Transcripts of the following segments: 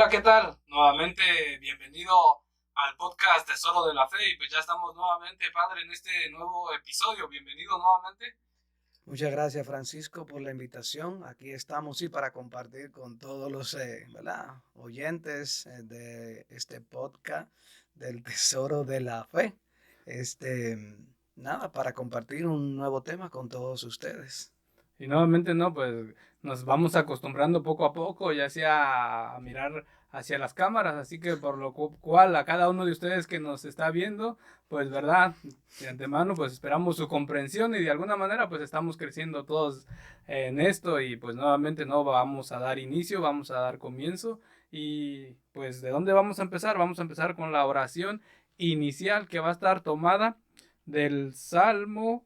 Hola, ¿qué tal? Nuevamente bienvenido al podcast Tesoro de la Fe y pues ya estamos nuevamente, Padre, en este nuevo episodio. Bienvenido nuevamente. Muchas gracias, Francisco, por la invitación. Aquí estamos sí para compartir con todos los ¿verdad? Oyentes de este podcast del Tesoro de la Fe. Este, nada, para compartir un nuevo tema con todos ustedes. Y nuevamente, ¿no? Pues nos vamos acostumbrando poco a poco, ya sea a mirar hacia las cámaras, así que por lo cual a cada uno de ustedes que nos está viendo, pues verdad, de antemano pues esperamos su comprensión y de alguna manera pues estamos creciendo todos en esto y pues nuevamente no vamos a dar inicio, vamos a dar comienzo y pues ¿de dónde vamos a empezar? Vamos a empezar con la oración inicial que va a estar tomada del Salmo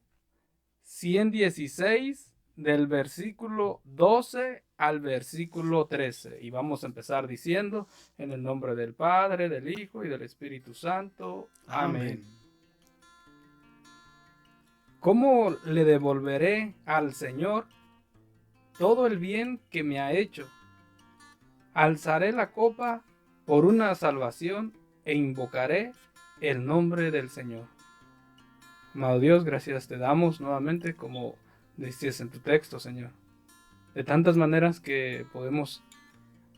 116 del versículo 12 al versículo 13. Y vamos a empezar diciendo, en el nombre del Padre, del Hijo y del Espíritu Santo. Amén. Amén. ¿Cómo le devolveré al Señor todo el bien que me ha hecho? Alzaré la copa por una salvación e invocaré el nombre del Señor. Amado Dios, gracias te damos nuevamente como dices en tu texto, Señor. De tantas maneras que podemos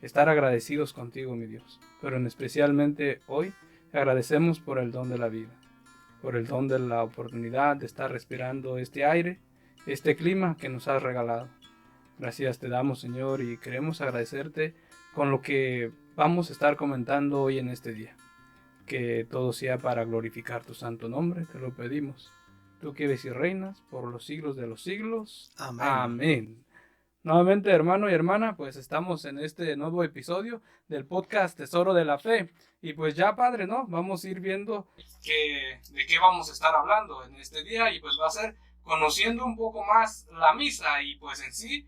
estar agradecidos contigo, mi Dios. Pero en especialmente hoy agradecemos por el don de la vida, por el don de la oportunidad de estar respirando este aire, este clima que nos has regalado. Gracias te damos, Señor, y queremos agradecerte con lo que vamos a estar comentando hoy en este día. Que todo sea para glorificar tu santo nombre, te lo pedimos. Tú que vives y reinas por los siglos de los siglos. Amén. Amén. Nuevamente, hermano y hermana, pues estamos en este nuevo episodio del podcast Tesoro de la Fe. Y pues ya, Padre, ¿no? Vamos a ir viendo de qué vamos a estar hablando en este día y pues va a ser conociendo un poco más la misa y pues en sí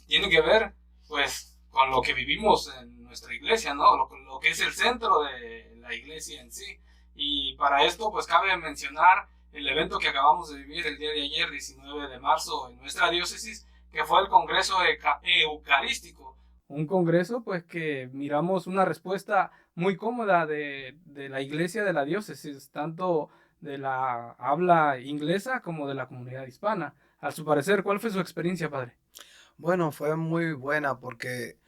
tiene que ver pues con lo que vivimos en nuestra iglesia, ¿no? Lo que es el centro de la iglesia en sí. Y para esto pues cabe mencionar el evento que acabamos de vivir el día de ayer, 19 de marzo, en nuestra diócesis, que fue el Congreso Eucarístico. Un congreso, pues, que miramos una respuesta muy cómoda de la iglesia de la diócesis, tanto de la habla inglesa como de la comunidad hispana. A su parecer, ¿cuál fue su experiencia, padre? Bueno, fue muy buena porque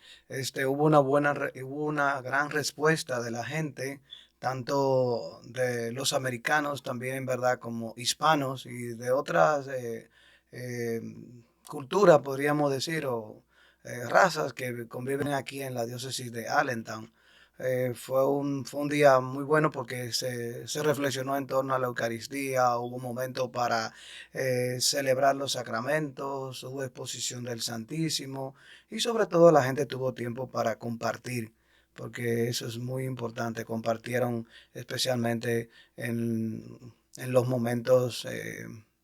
hubo una gran respuesta de la gente, tanto de los americanos también, ¿verdad? Como hispanos y de otras eh, culturas, podríamos decir, o razas que conviven aquí en la diócesis de Allentown. Fue un día muy bueno porque se reflexionó en torno a la Eucaristía, hubo un momento para celebrar los sacramentos, hubo exposición del Santísimo y sobre todo la gente tuvo tiempo para compartir, porque eso es muy importante. Compartieron especialmente en los momentos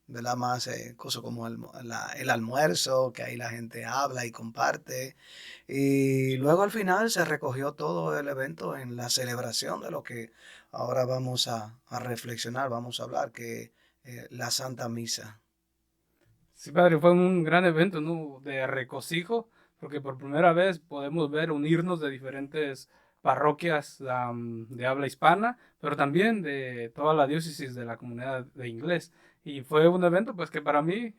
de la más cosas como el almuerzo, que ahí la gente habla y comparte. Y luego al final se recogió todo el evento en la celebración de lo que ahora vamos a reflexionar, vamos a hablar, que la Santa Misa. Sí, padre, fue un gran evento, ¿no? De regocijo, porque por primera vez podemos ver unirnos de diferentes parroquias de habla hispana, pero también de toda la diócesis de la comunidad de inglés. Y fue un evento, pues, que para mí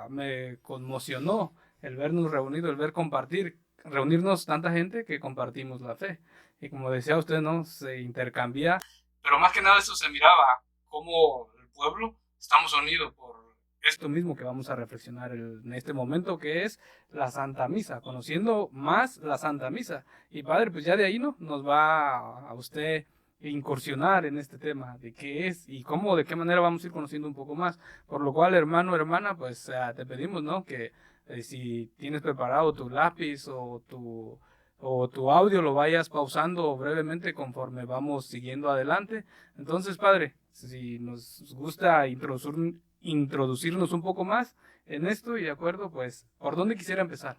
me conmocionó el vernos reunidos, el ver compartir, reunirnos tanta gente que compartimos la fe. Y como decía usted, ¿no? Se intercambia. Pero más que nada eso se miraba como el pueblo estamos unidos por esto mismo que vamos a reflexionar en este momento, que es la Santa Misa, conociendo más la Santa Misa. Y padre, pues ya de ahí, ¿no? Nos va a usted incursionar en este tema de qué es y cómo, de qué manera vamos a ir conociendo un poco más. Por lo cual, hermano, hermana, pues te pedimos, ¿no? Que si tienes preparado tu lápiz o tu audio, lo vayas pausando brevemente conforme vamos siguiendo adelante. Entonces, padre, si nos gusta introducirnos un poco más en esto y de acuerdo, pues, ¿por dónde quisiera empezar?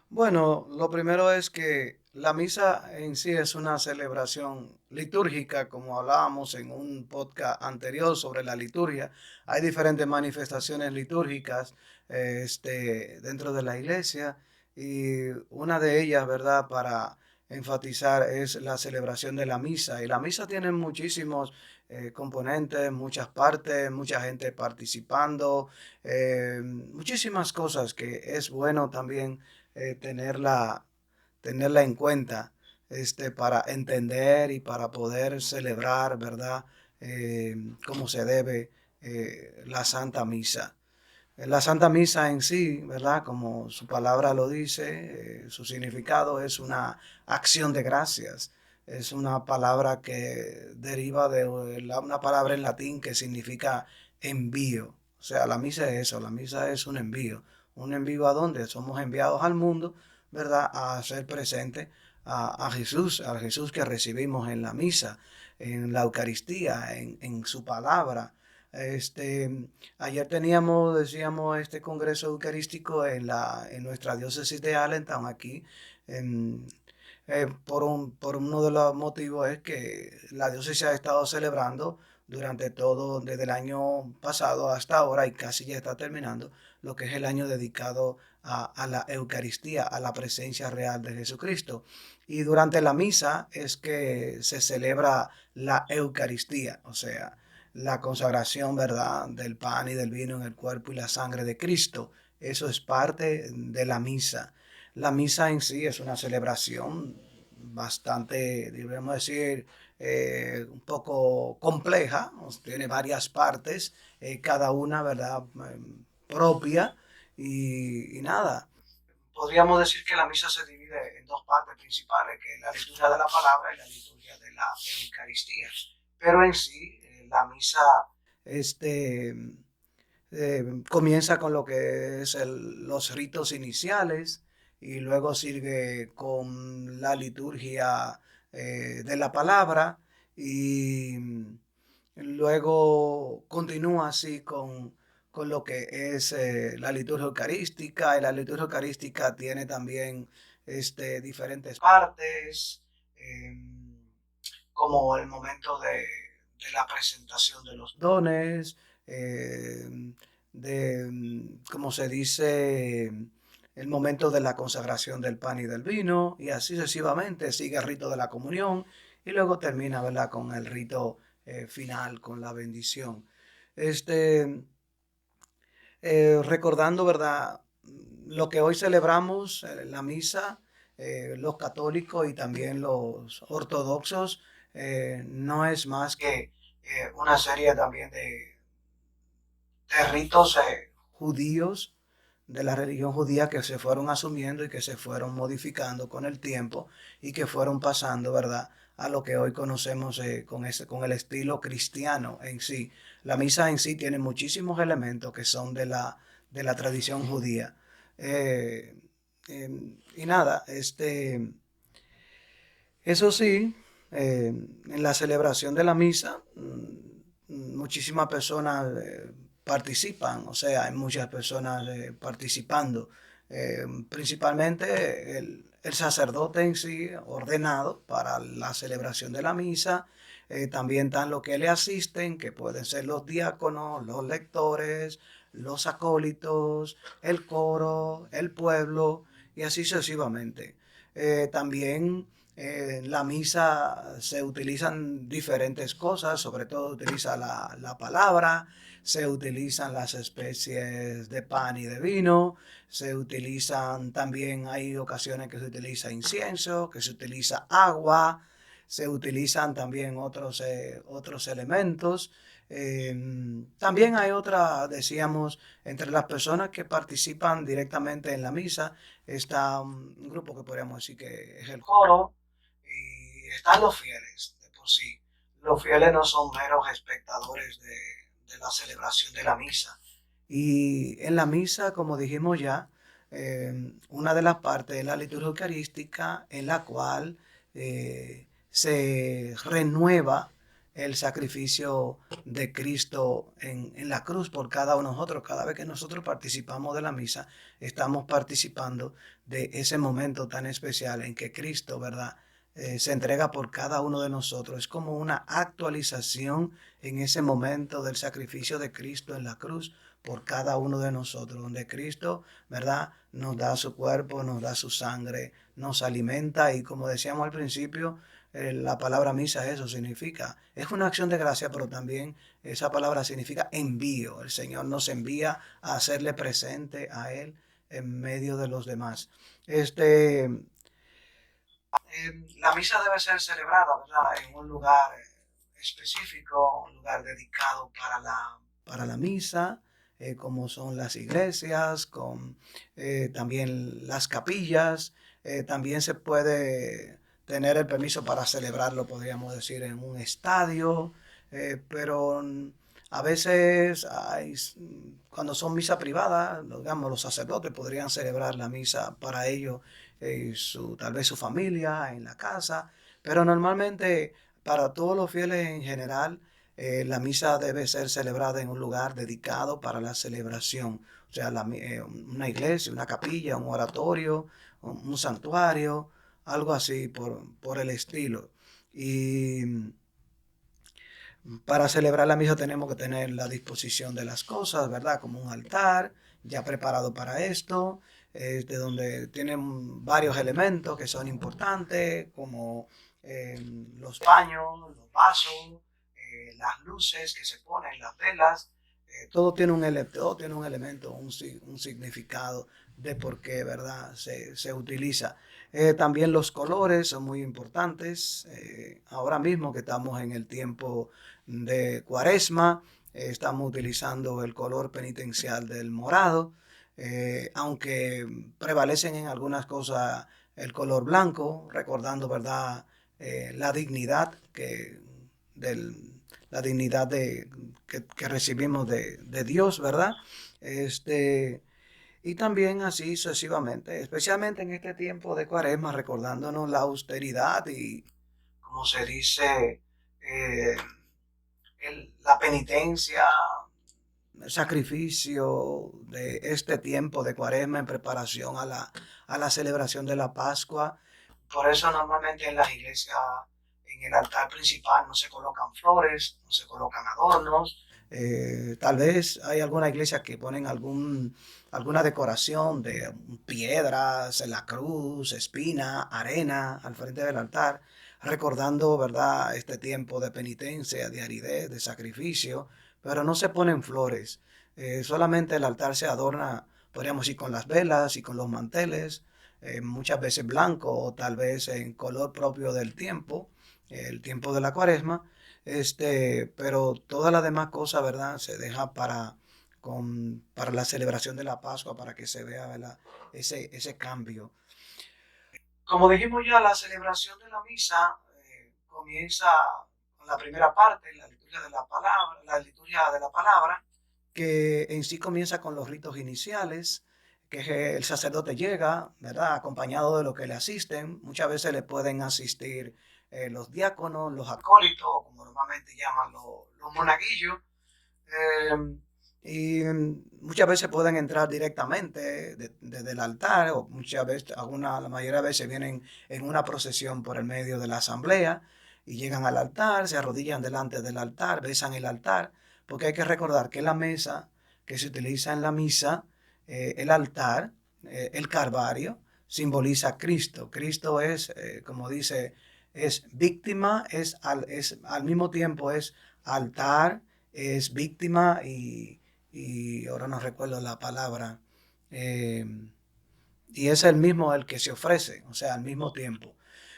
Bueno, lo primero es que la misa en sí es una celebración litúrgica, como hablábamos en un podcast anterior sobre la liturgia. Hay diferentes manifestaciones litúrgicas dentro de la iglesia y una de ellas, ¿verdad? Para enfatizar es la celebración de la misa. Y la misa tiene muchísimos componentes, muchas partes, mucha gente participando, muchísimas cosas que es bueno también tenerla en cuenta para entender y para poder celebrar, ¿verdad? Como se debe la Santa Misa. La Santa Misa en sí, ¿verdad? Como su palabra lo dice, su significado es una acción de gracias. Es una palabra que deriva de una palabra en latín que significa envío. O sea, la misa es eso, la misa es un envío. ¿Un envío a dónde? Somos enviados al mundo, ¿verdad? A hacer presente a Jesús, al Jesús que recibimos en la misa, en la Eucaristía, en su palabra. Este, Ayer teníamos, decíamos, este congreso eucarístico en nuestra diócesis de Allentown, aquí. En, por uno de los motivos es que la diócesis ha estado celebrando durante todo, desde el año pasado hasta ahora, y casi ya está terminando, lo que es el año dedicado a la Eucaristía, a la presencia real de Jesucristo. Y durante la misa es que se celebra la Eucaristía, o sea, la consagración, ¿verdad?, del pan y del vino en el cuerpo y la sangre de Cristo. Eso es parte de la misa. La misa en sí es una celebración bastante, debemos decir, un poco compleja, tiene varias partes, cada una, ¿verdad?, propia, y nada. Podríamos decir que la misa se divide en dos partes principales, que es la liturgia de la palabra y la liturgia de la Eucaristía. Pero en sí, la misa este, comienza con lo que es los ritos iniciales y luego sigue con la liturgia de la palabra y luego continúa así con lo que es la liturgia eucarística, y la liturgia eucarística tiene también diferentes partes, como el momento de la presentación de los dones, como se dice, el momento de la consagración del pan y del vino, y así sucesivamente sigue el rito de la comunión, y luego termina, ¿verdad?, con el rito final, con la bendición. Este, Recordando, ¿verdad?, lo que hoy celebramos, la misa, los católicos y también los ortodoxos, no es más que una serie también de ritos judíos de la religión judía que se fueron asumiendo y que se fueron modificando con el tiempo y que fueron pasando, ¿verdad?, a lo que hoy conocemos con el estilo cristiano en sí. La misa en sí tiene muchísimos elementos que son de la tradición judía. Eh, y nada, eso sí, en la celebración de la misa, muchísimas personas participan, o sea, hay muchas personas participando. Principalmente el sacerdote en sí, ordenado para la celebración de la misa. También están los que le asisten, que pueden ser los diáconos, los lectores, los acólitos, el coro, el pueblo, y así sucesivamente. También en la misa se utilizan diferentes cosas, sobre todo utiliza la palabra, se utilizan las especies de pan y de vino, se utilizan también, hay ocasiones que se utiliza incienso, que se utiliza agua, se utilizan también otros elementos. También hay otra, decíamos, entre las personas que participan directamente en la misa, está un grupo que podríamos decir que es el coro, y están los fieles de por sí. Los fieles no son meros espectadores de la celebración de la misa. Y en la misa, como dijimos ya, una de las partes es la liturgia eucarística, en la cual se renueva el sacrificio de Cristo en la cruz por cada uno de nosotros. Cada vez que nosotros participamos de la misa, estamos participando de ese momento tan especial en que Cristo, ¿verdad?, se entrega por cada uno de nosotros. Es como una actualización en ese momento del sacrificio de Cristo en la cruz por cada uno de nosotros, donde Cristo, ¿verdad?, nos da su cuerpo, nos da su sangre, nos alimenta y como decíamos al principio, la palabra misa eso significa, es una acción de gracia, pero también esa palabra significa envío. El Señor nos envía a hacerle presente a Él en medio de los demás. La misa debe ser celebrada, ¿verdad?, en un lugar específico, un lugar dedicado para la misa, como son las iglesias, con también las capillas. También se puede tener el permiso para celebrarlo, podríamos decir, en un estadio, pero a veces cuando son misa privadas, digamos, los sacerdotes podrían celebrar la misa para ellos, tal vez su familia en la casa, pero normalmente para todos los fieles en general, la misa debe ser celebrada en un lugar dedicado para la celebración. O sea, una iglesia, una capilla, un oratorio, un santuario, algo así por el estilo. Y para celebrar la misa tenemos que tener la disposición de las cosas, ¿verdad? Como un altar ya preparado para esto, de donde tienen varios elementos que son importantes, como los paños, los vasos, las luces que se ponen, las velas. Todo tiene un elemento, un significado de por qué, ¿verdad?, se utiliza. También los colores son muy importantes. Ahora mismo que estamos en el tiempo de Cuaresma, estamos utilizando el color penitencial del morado, aunque prevalecen en algunas cosas el color blanco, recordando, ¿verdad?, la dignidad del, la dignidad que recibimos de Dios, ¿verdad? Y también así sucesivamente, especialmente en este tiempo de Cuaresma, recordándonos la austeridad y, como se dice, eh, la penitencia, el sacrificio de este tiempo de Cuaresma en preparación a la celebración de la Pascua. Por eso normalmente en las iglesias, en el altar principal no se colocan flores, no se colocan adornos. Tal vez hay alguna iglesia que ponen alguna decoración de piedras, la cruz, espina, arena al frente del altar, recordando, ¿verdad?, este tiempo de penitencia, de aridez, de sacrificio, pero no se ponen flores. Solamente el altar se adorna, podríamos decir, con las velas y con los manteles, muchas veces blanco o tal vez en color propio del tiempo, el tiempo de la Cuaresma. Pero todas las demás cosas, ¿verdad?, se deja para la celebración de la Pascua, para que se vea, ¿verdad?, ese cambio. Como dijimos ya, la celebración de la misa comienza con la primera parte, la liturgia de la palabra, que en sí comienza con los ritos iniciales, que el sacerdote llega, ¿verdad?, acompañado de los que le asisten. Muchas veces le pueden asistir los diáconos, los acólitos, como normalmente llaman los monaguillos. Y muchas veces pueden entrar directamente desde el altar, o muchas veces, la mayoría de veces vienen en una procesión por el medio de la asamblea y llegan al altar, se arrodillan delante del altar, besan el altar, porque hay que recordar que la mesa que se utiliza en la misa, el altar, el Calvario, simboliza a Cristo. Cristo es, como dice, es víctima, es al mismo tiempo es altar, es víctima y ahora no recuerdo la palabra, eh, y es el mismo el que se ofrece, o sea, al mismo tiempo.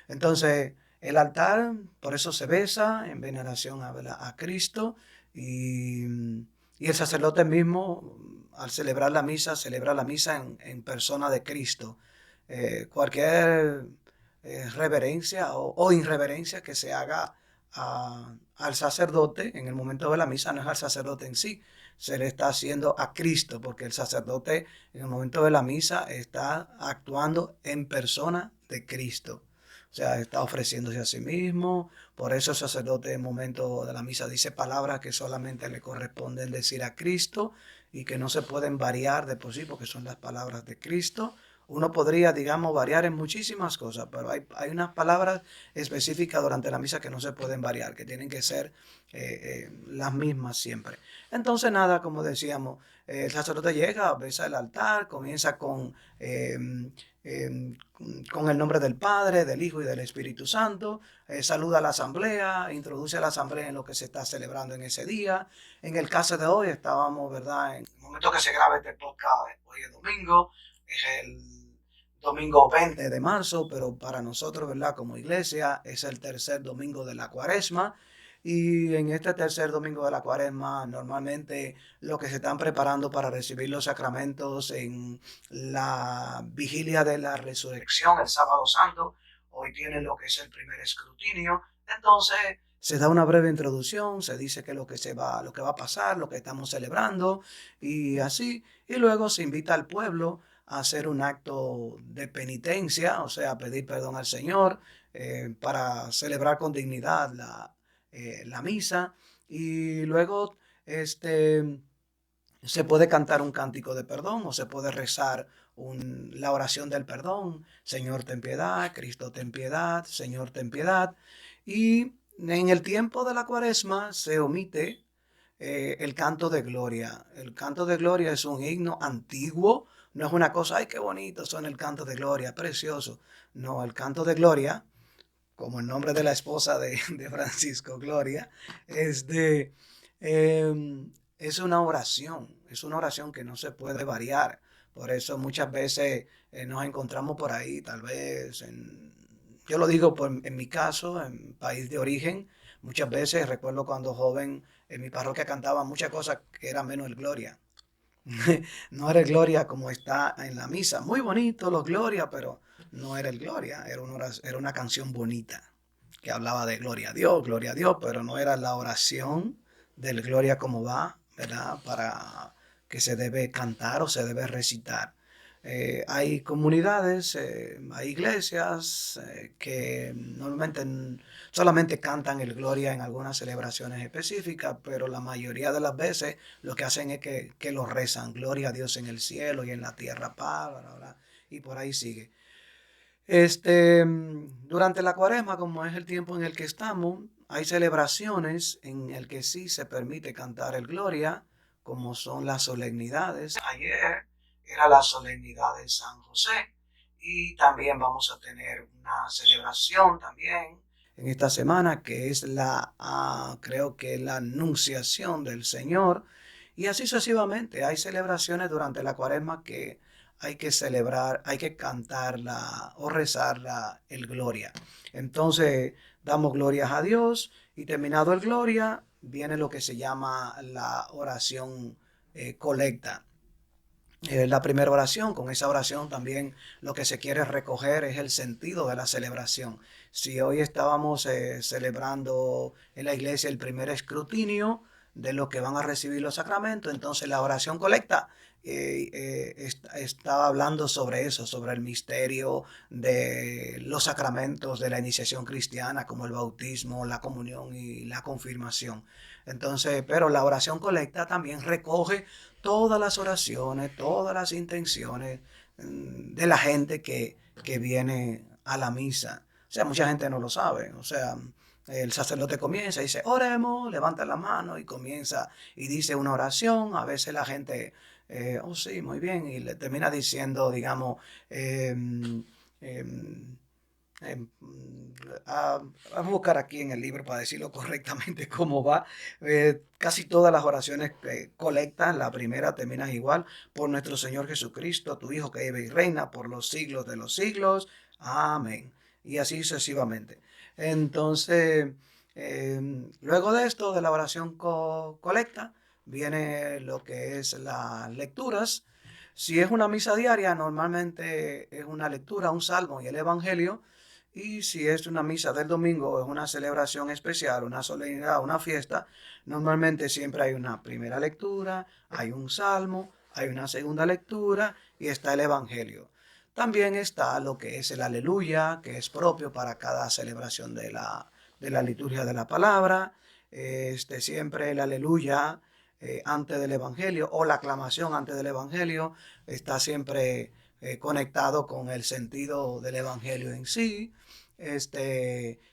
Entonces, el altar, por eso se besa en veneración a Cristo y el sacerdote mismo, al celebrar la misa, celebra la misa en persona de Cristo. Cualquier reverencia o irreverencia que se haga al sacerdote en el momento de la misa no es al sacerdote en sí, se le está haciendo a Cristo, porque el sacerdote en el momento de la misa está actuando en persona de Cristo. O sea, está ofreciéndose a sí mismo. Por eso el sacerdote en el momento de la misa dice palabras que solamente le corresponden decir a Cristo y que no se pueden variar de por sí porque son las palabras de Cristo. Uno podría, digamos, variar en muchísimas cosas, pero hay unas palabras específicas durante la misa que no se pueden variar, que tienen que ser las mismas siempre. Entonces, nada, como decíamos, el sacerdote llega, besa el altar, comienza eh, eh, con el nombre del Padre, del Hijo y del Espíritu Santo, saluda a la asamblea, introduce a la asamblea en lo que se está celebrando en ese día. En el caso de hoy estábamos, ¿verdad? En el momento que se graba este podcast, hoy es domingo, es el domingo 20 de marzo, pero para nosotros, ¿verdad? Como iglesia, es el tercer domingo de la cuaresma. Y en este tercer domingo de la cuaresma, normalmente los que se están preparando para recibir los sacramentos en la vigilia de la resurrección, el sábado santo, hoy tienen lo que es el primer escrutinio. Entonces, se da una breve introducción, se dice que lo que va a pasar, lo que estamos celebrando y así. Y luego se invita al pueblo a hacer un acto de penitencia, o sea, pedir perdón al Señor para celebrar con dignidad la misa. Y luego se puede cantar un cántico de perdón o se puede rezar la oración del perdón. Señor, ten piedad, Cristo, ten piedad, Señor, ten piedad. Y en el tiempo de la cuaresma se omite el canto de gloria. El canto de gloria es un himno antiguo, no es una cosa, ay, qué bonito son el canto de gloria, precioso. No, el canto de gloria, como el nombre de la esposa de Francisco, Gloria, es de, es una oración que no se puede variar. Por eso muchas veces nos encontramos por ahí, tal vez, yo lo digo en mi caso, en país de origen, muchas veces recuerdo cuando joven en mi parroquia cantaba muchas cosas que eran menos el Gloria. No era el Gloria como está en la misa. Muy bonito los Gloria, pero no era el Gloria. Era una canción bonita que hablaba de Gloria a Dios, pero no era la oración del Gloria como va, ¿verdad? Para que se debe cantar o se debe recitar. Hay comunidades, hay iglesias que normalmente solamente cantan el Gloria en algunas celebraciones específicas, pero la mayoría de las veces lo que hacen es que lo rezan. Gloria a Dios en el cielo y en la tierra, paz, bla, bla, bla, y por ahí sigue. Durante la cuaresma, como es el tiempo en el que estamos, hay celebraciones en el que sí se permite cantar el Gloria, como son las solemnidades. Ayer era la solemnidad de San José y también vamos a tener una celebración también en esta semana que es creo que la anunciación del Señor y así sucesivamente. Hay celebraciones durante la cuaresma que hay que celebrar, hay que cantarla o rezarla el Gloria. Entonces damos glorias a Dios y terminado el Gloria viene lo que se llama la oración colecta. La primera oración, con esa oración también lo que se quiere recoger es el sentido de la celebración. Si hoy estábamos celebrando en la iglesia el primer escrutinio de los que van a recibir los sacramentos, entonces la oración colecta estaba hablando sobre eso, sobre el misterio de los sacramentos de la iniciación cristiana, como el bautismo, la comunión y la confirmación. Entonces, pero la oración colecta también recoge todas las oraciones, todas las intenciones de la gente que viene a la misa. O sea, mucha gente no lo sabe. O sea, el sacerdote comienza y dice, oremos, levanta la mano y comienza y dice una oración. A veces la gente, oh sí, muy bien, y le termina diciendo, digamos, eh, a buscar aquí en el libro para decirlo correctamente cómo va. Casi todas las oraciones que colectan, la primera termina igual, por nuestro Señor Jesucristo, tu Hijo que vive y reina por los siglos de los siglos. Amén. Y así sucesivamente. Entonces, luego de esto, de la oración colecta, viene lo que es las lecturas. Si es una misa diaria, normalmente es una lectura, un salmo y el evangelio. Y si es una misa del domingo, es una celebración especial, una solemnidad, una fiesta, normalmente siempre hay una primera lectura, hay un salmo, hay una segunda lectura y está el evangelio. También está lo que es el aleluya, que es propio para cada celebración de la liturgia de la palabra. Siempre el aleluya antes del evangelio o la aclamación antes del evangelio está siempre conectado con el sentido del evangelio en sí.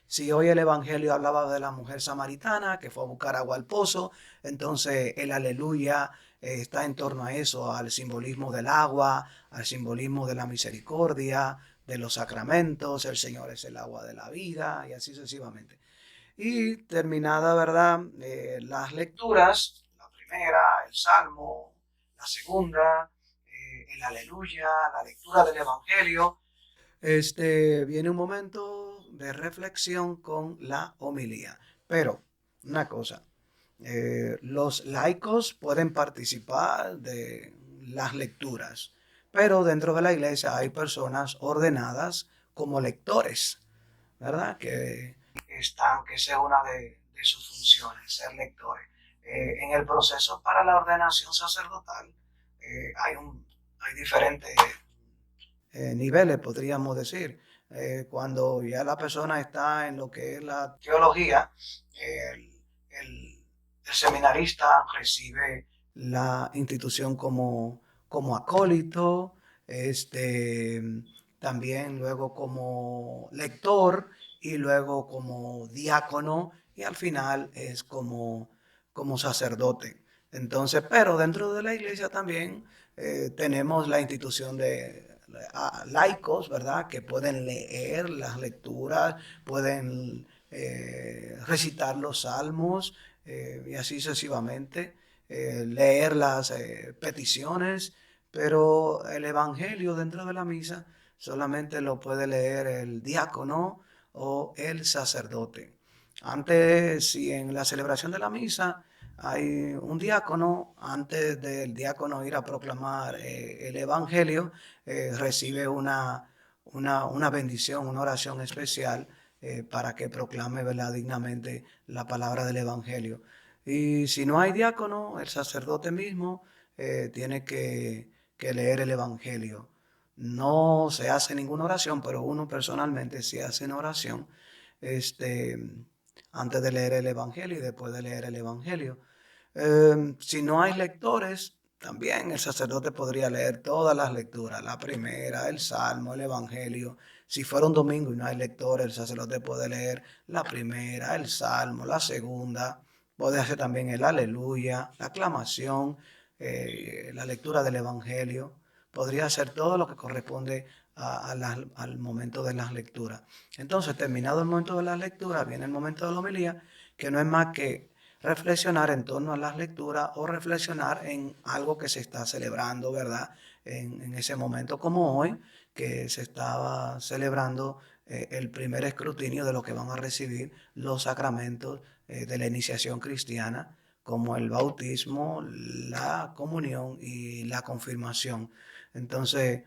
Si hoy el evangelio hablaba de la mujer samaritana que fue a buscar agua al pozo, entonces el aleluya está en torno a eso, al simbolismo del agua, al simbolismo de la misericordia, de los sacramentos, el Señor es el agua de la vida y así sucesivamente. Y terminada, ¿verdad? Las lecturas, la primera, el Salmo, la segunda, el Aleluya, la lectura del Evangelio, viene un momento de reflexión con la homilía. Pero, una cosa, los laicos pueden participar de las lecturas, pero dentro de la iglesia hay personas ordenadas como lectores, ¿verdad? Que sea una de sus funciones, ser lectores. En el proceso para la ordenación sacerdotal hay diferentes niveles, podríamos decir. Cuando ya la persona está en lo que es la teología, el, el seminarista recibe la institución como acólito, también luego como lector y luego como diácono y al final es como sacerdote. Entonces, pero dentro de la iglesia también tenemos la institución de laicos, ¿verdad? Que pueden leer las lecturas, pueden recitar los salmos y así sucesivamente, leer las peticiones, pero el evangelio dentro de la misa solamente lo puede leer el diácono o el sacerdote. Antes, si en la celebración de la misa hay un diácono, antes del diácono ir a proclamar el evangelio, recibe una bendición, una oración especial para que proclame, ¿verdad?, dignamente la palabra del evangelio. Y si no hay diácono, el sacerdote mismo tiene que leer el evangelio. No se hace ninguna oración, pero uno personalmente sí hace una oración este, antes de leer el evangelio y después de leer el evangelio. Si no hay lectores, también el sacerdote podría leer todas las lecturas, la primera, el salmo, el evangelio. Si fuera un domingo y no hay lectores, el sacerdote puede leer la primera, el salmo, la segunda. Puede hacer también el aleluya, la aclamación, la lectura del evangelio. Podría hacer todo lo que corresponde al momento de las lecturas. Entonces, terminado el momento de las lecturas, viene el momento de la homilía, que no es más que reflexionar en torno a las lecturas o reflexionar en algo que se está celebrando, ¿verdad? En ese momento como hoy, que se estaba celebrando el primer escrutinio de lo que van a recibir los sacramentos de la iniciación cristiana, como el bautismo, la comunión y la confirmación. Entonces,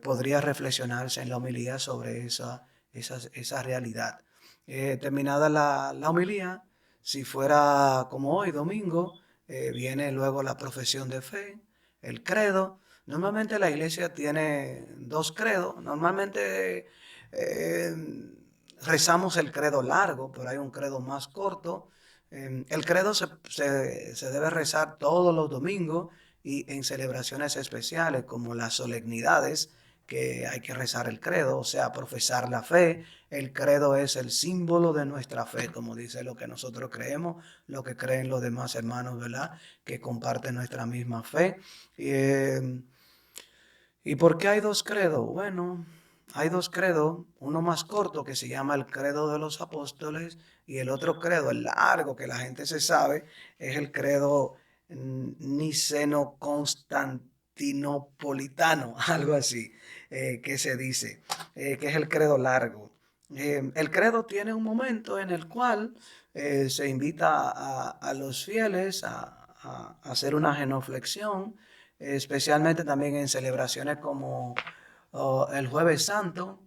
podría reflexionarse en la homilía sobre esa realidad. Terminada la homilía, si fuera como hoy, domingo, viene luego la profesión de fe, el credo. Normalmente la iglesia tiene dos credos. Normalmente eh, rezamos el credo largo, pero hay un credo más corto. El credo se debe rezar todos los domingos y en celebraciones especiales como las solemnidades, que hay que rezar el credo, o sea, profesar la fe. El credo es el símbolo de nuestra fe, como dice lo que nosotros creemos, lo que creen los demás hermanos, ¿verdad? Que comparten nuestra misma fe. ¿Y por qué hay dos credos? Bueno, hay dos credos, uno más corto que se llama el credo de los apóstoles y el otro credo, el largo que la gente se sabe, es el credo niceno-constantinopolitano, algo así, que se dice, que es el credo largo. El credo tiene un momento en el cual se invita a los fieles a hacer una genuflexión, especialmente también en celebraciones como el Jueves Santo,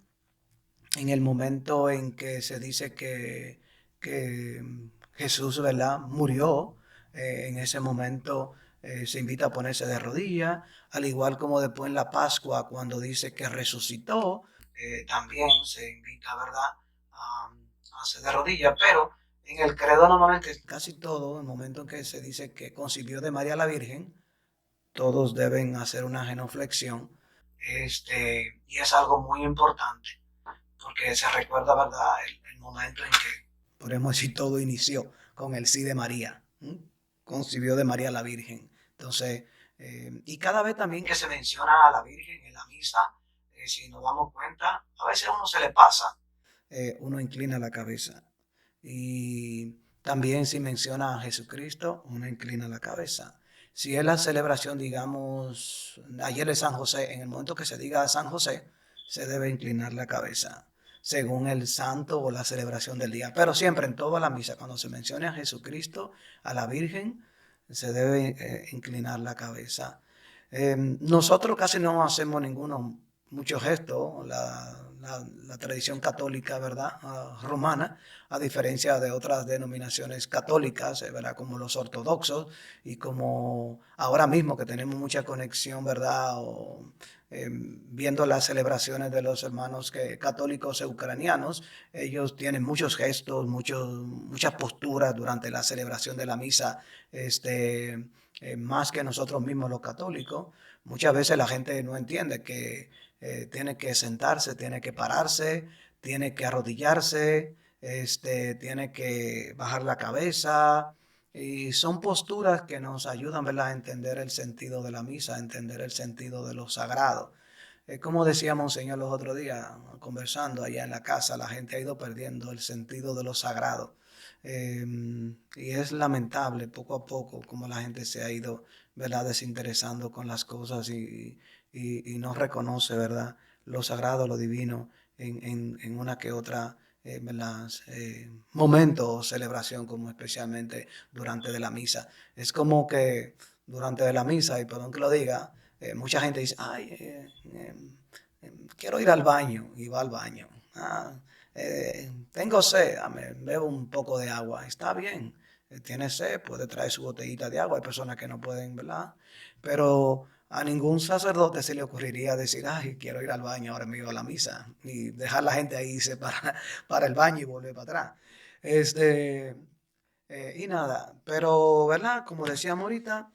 en el momento en que se dice que Jesús, ¿verdad?, murió. En ese momento se invita a ponerse de rodillas, al igual como después en la Pascua, cuando dice que resucitó, también se invita, ¿verdad?, a hacer de rodillas, pero en el credo normalmente casi todo, el momento en que se dice que concibió de María la Virgen, todos deben hacer una genuflexión Y es algo muy importante porque se recuerda, ¿verdad?, el momento en que, podemos decir, todo inició con el sí de María. Concibió de María la Virgen. Entonces, y cada vez también que se menciona a la Virgen en la misa, si nos damos cuenta, a veces a uno se le pasa, uno inclina la cabeza. Y también si menciona a Jesucristo, uno inclina la cabeza. Si es la celebración, digamos, ayer es San José, en el momento que se diga San José, se debe inclinar la cabeza, según el santo o la celebración del día. Pero siempre en toda la misa, cuando se mencione a Jesucristo, a la Virgen, se debe inclinar la cabeza. Nosotros casi no hacemos ninguno, mucho gesto, la tradición católica, ¿verdad? Romana, a diferencia de otras denominaciones católicas, ¿verdad? Como los ortodoxos y como ahora mismo que tenemos mucha conexión, ¿verdad? Viendo las celebraciones de los hermanos católicos ucranianos, ellos tienen muchos gestos, muchas posturas durante la celebración de la misa, más que nosotros mismos los católicos. Muchas veces la gente no entiende que tiene que sentarse, tiene que pararse, tiene que arrodillarse, tiene que bajar la cabeza. Y son posturas que nos ayudan, ¿verdad?, a entender el sentido de la misa, a entender el sentido de lo sagrado. Como decía Monseñor los otros días, conversando allá en la casa, la gente ha ido perdiendo el sentido de lo sagrado. Y es lamentable poco a poco como la gente se ha ido, ¿verdad?, desinteresando con las cosas y no reconoce, ¿verdad?, lo sagrado, lo divino en una que otra, ¿verdad?, momento o celebración, como especialmente durante de la misa. Es como que durante de la misa, y perdón que lo diga, mucha gente dice, ay, quiero ir al baño, y va al baño. Tengo sed, bebo un poco de agua, está bien. Tiene sed, puede traer su botellita de agua. Hay personas que no pueden, ¿verdad? Pero a ningún sacerdote se le ocurriría decir, ay, quiero ir al baño, ahora me voy a la misa, y dejar la gente ahí irse para el baño y volver para atrás. Este, y nada, pero, ¿verdad? Como decíamos ahorita,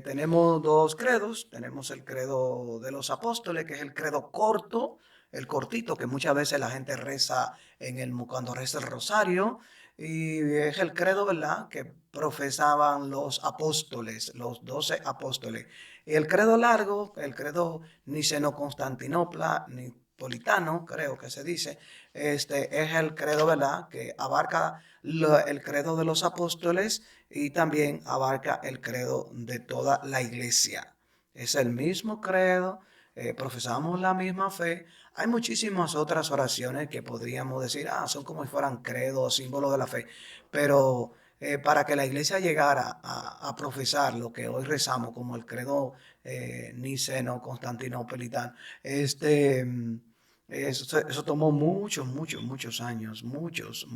tenemos dos credos. Tenemos el credo de los apóstoles, que es el credo corto, el cortito, que muchas veces la gente reza cuando reza el rosario. Y es el credo, ¿verdad?, que profesaban los apóstoles, los 12 apóstoles. Y el credo largo, el credo niceno-constantinopla, nipolitano, creo que se dice, es el credo, ¿verdad?, que abarca el credo de los apóstoles y también abarca el credo de toda la iglesia. Es el mismo credo, profesamos la misma fe. Hay muchísimas otras oraciones que podríamos decir, son como si fueran credos, símbolos de la fe, pero para que la iglesia llegara a profesar lo que hoy rezamos como el credo niceno constantinopolitano, eso tomó muchos años, muchos,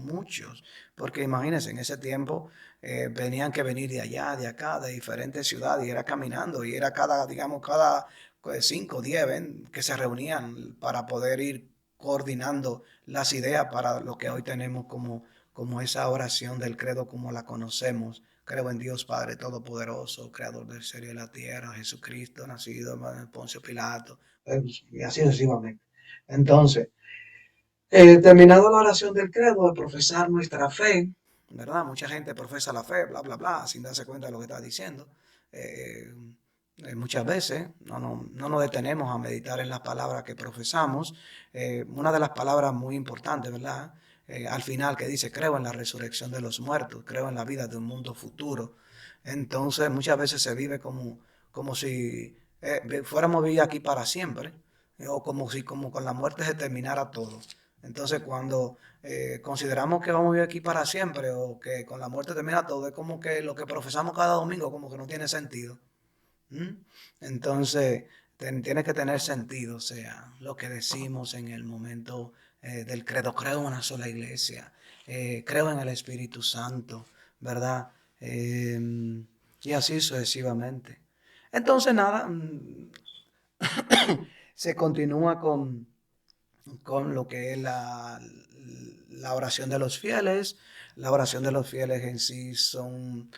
porque imagínense, en ese tiempo venían que venir de allá, de acá, de diferentes ciudades, y era caminando, y era digamos, cada 5 o 10 que se reunían para poder ir coordinando las ideas para lo que hoy tenemos como esa oración del credo como la conocemos. Creo en Dios Padre Todopoderoso, Creador del cielo y de la tierra, Jesucristo, nacido en Poncio Pilato, y así sucesivamente. Entonces, terminado la oración del credo, de profesar nuestra fe, ¿verdad? Mucha gente profesa la fe, bla, bla, bla, sin darse cuenta de lo que está diciendo. Eh, Muchas veces no nos detenemos a meditar en las palabras que profesamos. Una de las palabras muy importantes, ¿verdad? Al final que dice, creo en la resurrección de los muertos, creo en la vida de un mundo futuro. Entonces muchas veces se vive como si fuéramos a vivir aquí para siempre, o como si como con la muerte se terminara todo. Entonces cuando consideramos que vamos a vivir aquí para siempre o que con la muerte termina todo, es como que lo que profesamos cada domingo como que no tiene sentido. Entonces, tiene que tener sentido, o sea, lo que decimos en el momento del credo. Creo en una sola iglesia, creo en el Espíritu Santo, ¿verdad? Y así sucesivamente. Entonces, nada, se continúa con lo que es la oración de los fieles. La oración de los fieles en sí son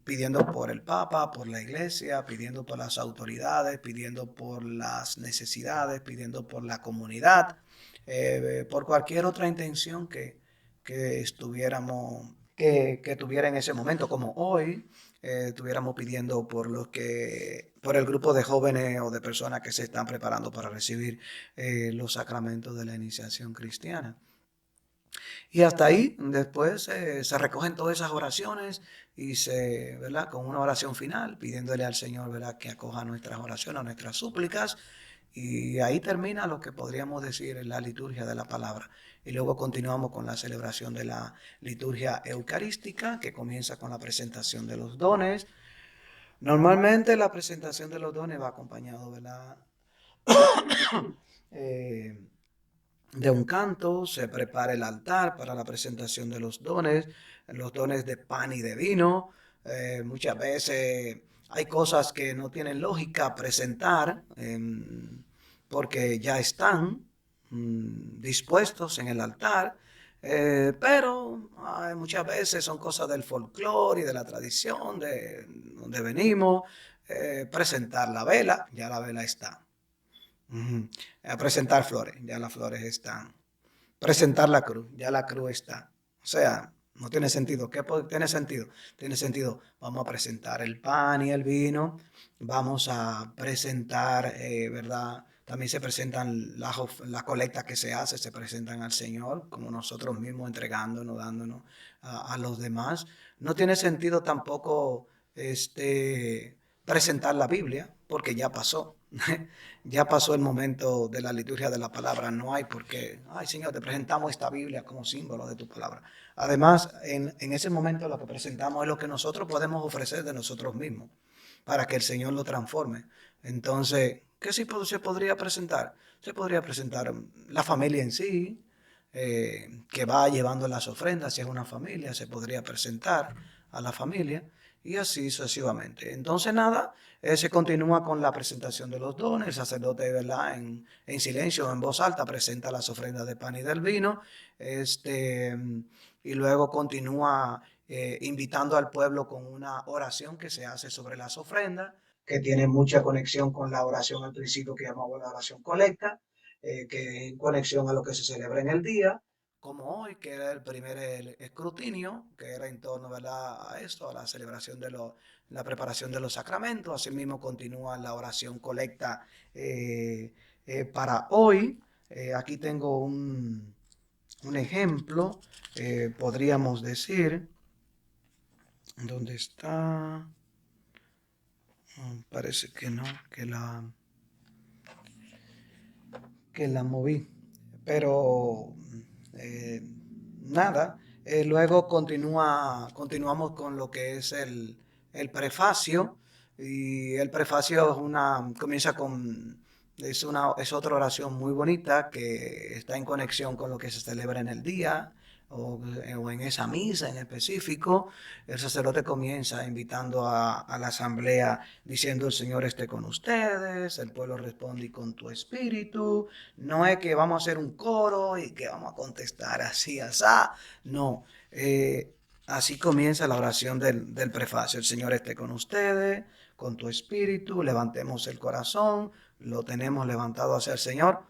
pidiendo por el Papa, por la Iglesia, pidiendo por las autoridades, pidiendo por las necesidades, pidiendo por la comunidad, por cualquier otra intención que estuviéramos, que tuviera en ese momento, como hoy. Estuviéramos pidiendo por el grupo de jóvenes o de personas que se están preparando para recibir los sacramentos de la iniciación cristiana. Y hasta ahí, después se recogen todas esas oraciones y ¿verdad? Con una oración final, pidiéndole al Señor, ¿verdad? Que acoja nuestras oraciones, nuestras súplicas. Y ahí termina lo que podríamos decir en la liturgia de la palabra. Y luego continuamos con la celebración de la liturgia eucarística, que comienza con la presentación de los dones. Normalmente la presentación de los dones va acompañado, ¿verdad? Eh, de un canto, se prepara el altar para la presentación de los dones de pan y de vino. Muchas veces hay cosas que no tienen lógica presentar porque ya están dispuestos en el altar. Pero muchas veces son cosas del folclore y de la tradición de donde venimos. Presentar la vela, ya la vela está. A presentar flores, ya las flores están. Presentar la cruz, ya la cruz está. O sea, no tiene sentido. ¿Qué tiene sentido? Tiene sentido. Vamos a presentar el pan y el vino. Vamos a presentar, ¿verdad? También se presentan las colectas que se hace, se presentan al Señor, como nosotros mismos entregándonos, dándonos a los demás. No tiene sentido tampoco presentar la Biblia, porque ya pasó. Ya pasó el momento de la liturgia de la palabra. No hay por qué, ay Señor, te presentamos esta Biblia como símbolo de tu palabra. Además, en ese momento lo que presentamos es lo que nosotros podemos ofrecer de nosotros mismos para que el Señor lo transforme. Entonces, ¿qué sí se podría presentar? Se podría presentar la familia en sí, que va llevando las ofrendas. Si es una familia, se podría presentar a la familia y así sucesivamente. Entonces, nada, se continúa con la presentación de los dones. El sacerdote, ¿verdad? En silencio o en voz alta presenta las ofrendas de pan y del vino. Y luego continúa invitando al pueblo con una oración que se hace sobre las ofrendas, que tiene mucha conexión con la oración al principio que llamamos la oración colecta, que en conexión a lo que se celebra en el día, como hoy, que era el primer escrutinio, que era en torno, ¿verdad? A esto, a la celebración de la preparación de los sacramentos. Asimismo continúa la oración colecta para hoy. Aquí tengo un ejemplo, podríamos decir, ¿dónde está? Parece que no, que la moví. Pero eh, nada, luego continuamos con lo que es el prefacio. Y el prefacio comienza con, es otra oración muy bonita que está en conexión con lo que se celebra en el día o en esa misa en específico. El sacerdote comienza invitando a la asamblea diciendo: el Señor esté con ustedes. El pueblo responde: y con tu espíritu. No es que vamos a hacer un coro y que vamos a contestar así, asá. No. Así comienza la oración del prefacio. El Señor esté con ustedes, con tu espíritu. Levantemos el corazón. Lo tenemos levantado hacia el Señor.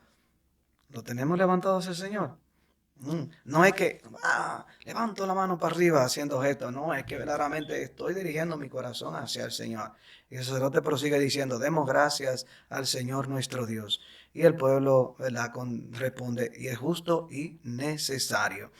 Lo tenemos levantado hacia el Señor. No es que levanto la mano para arriba haciendo gestos. No, es que verdaderamente estoy dirigiendo mi corazón hacia el Señor. Y el sacerdote prosigue diciendo: demos gracias al Señor nuestro Dios. Y el pueblo, ¿verdad?, responde: y es justo y necesario.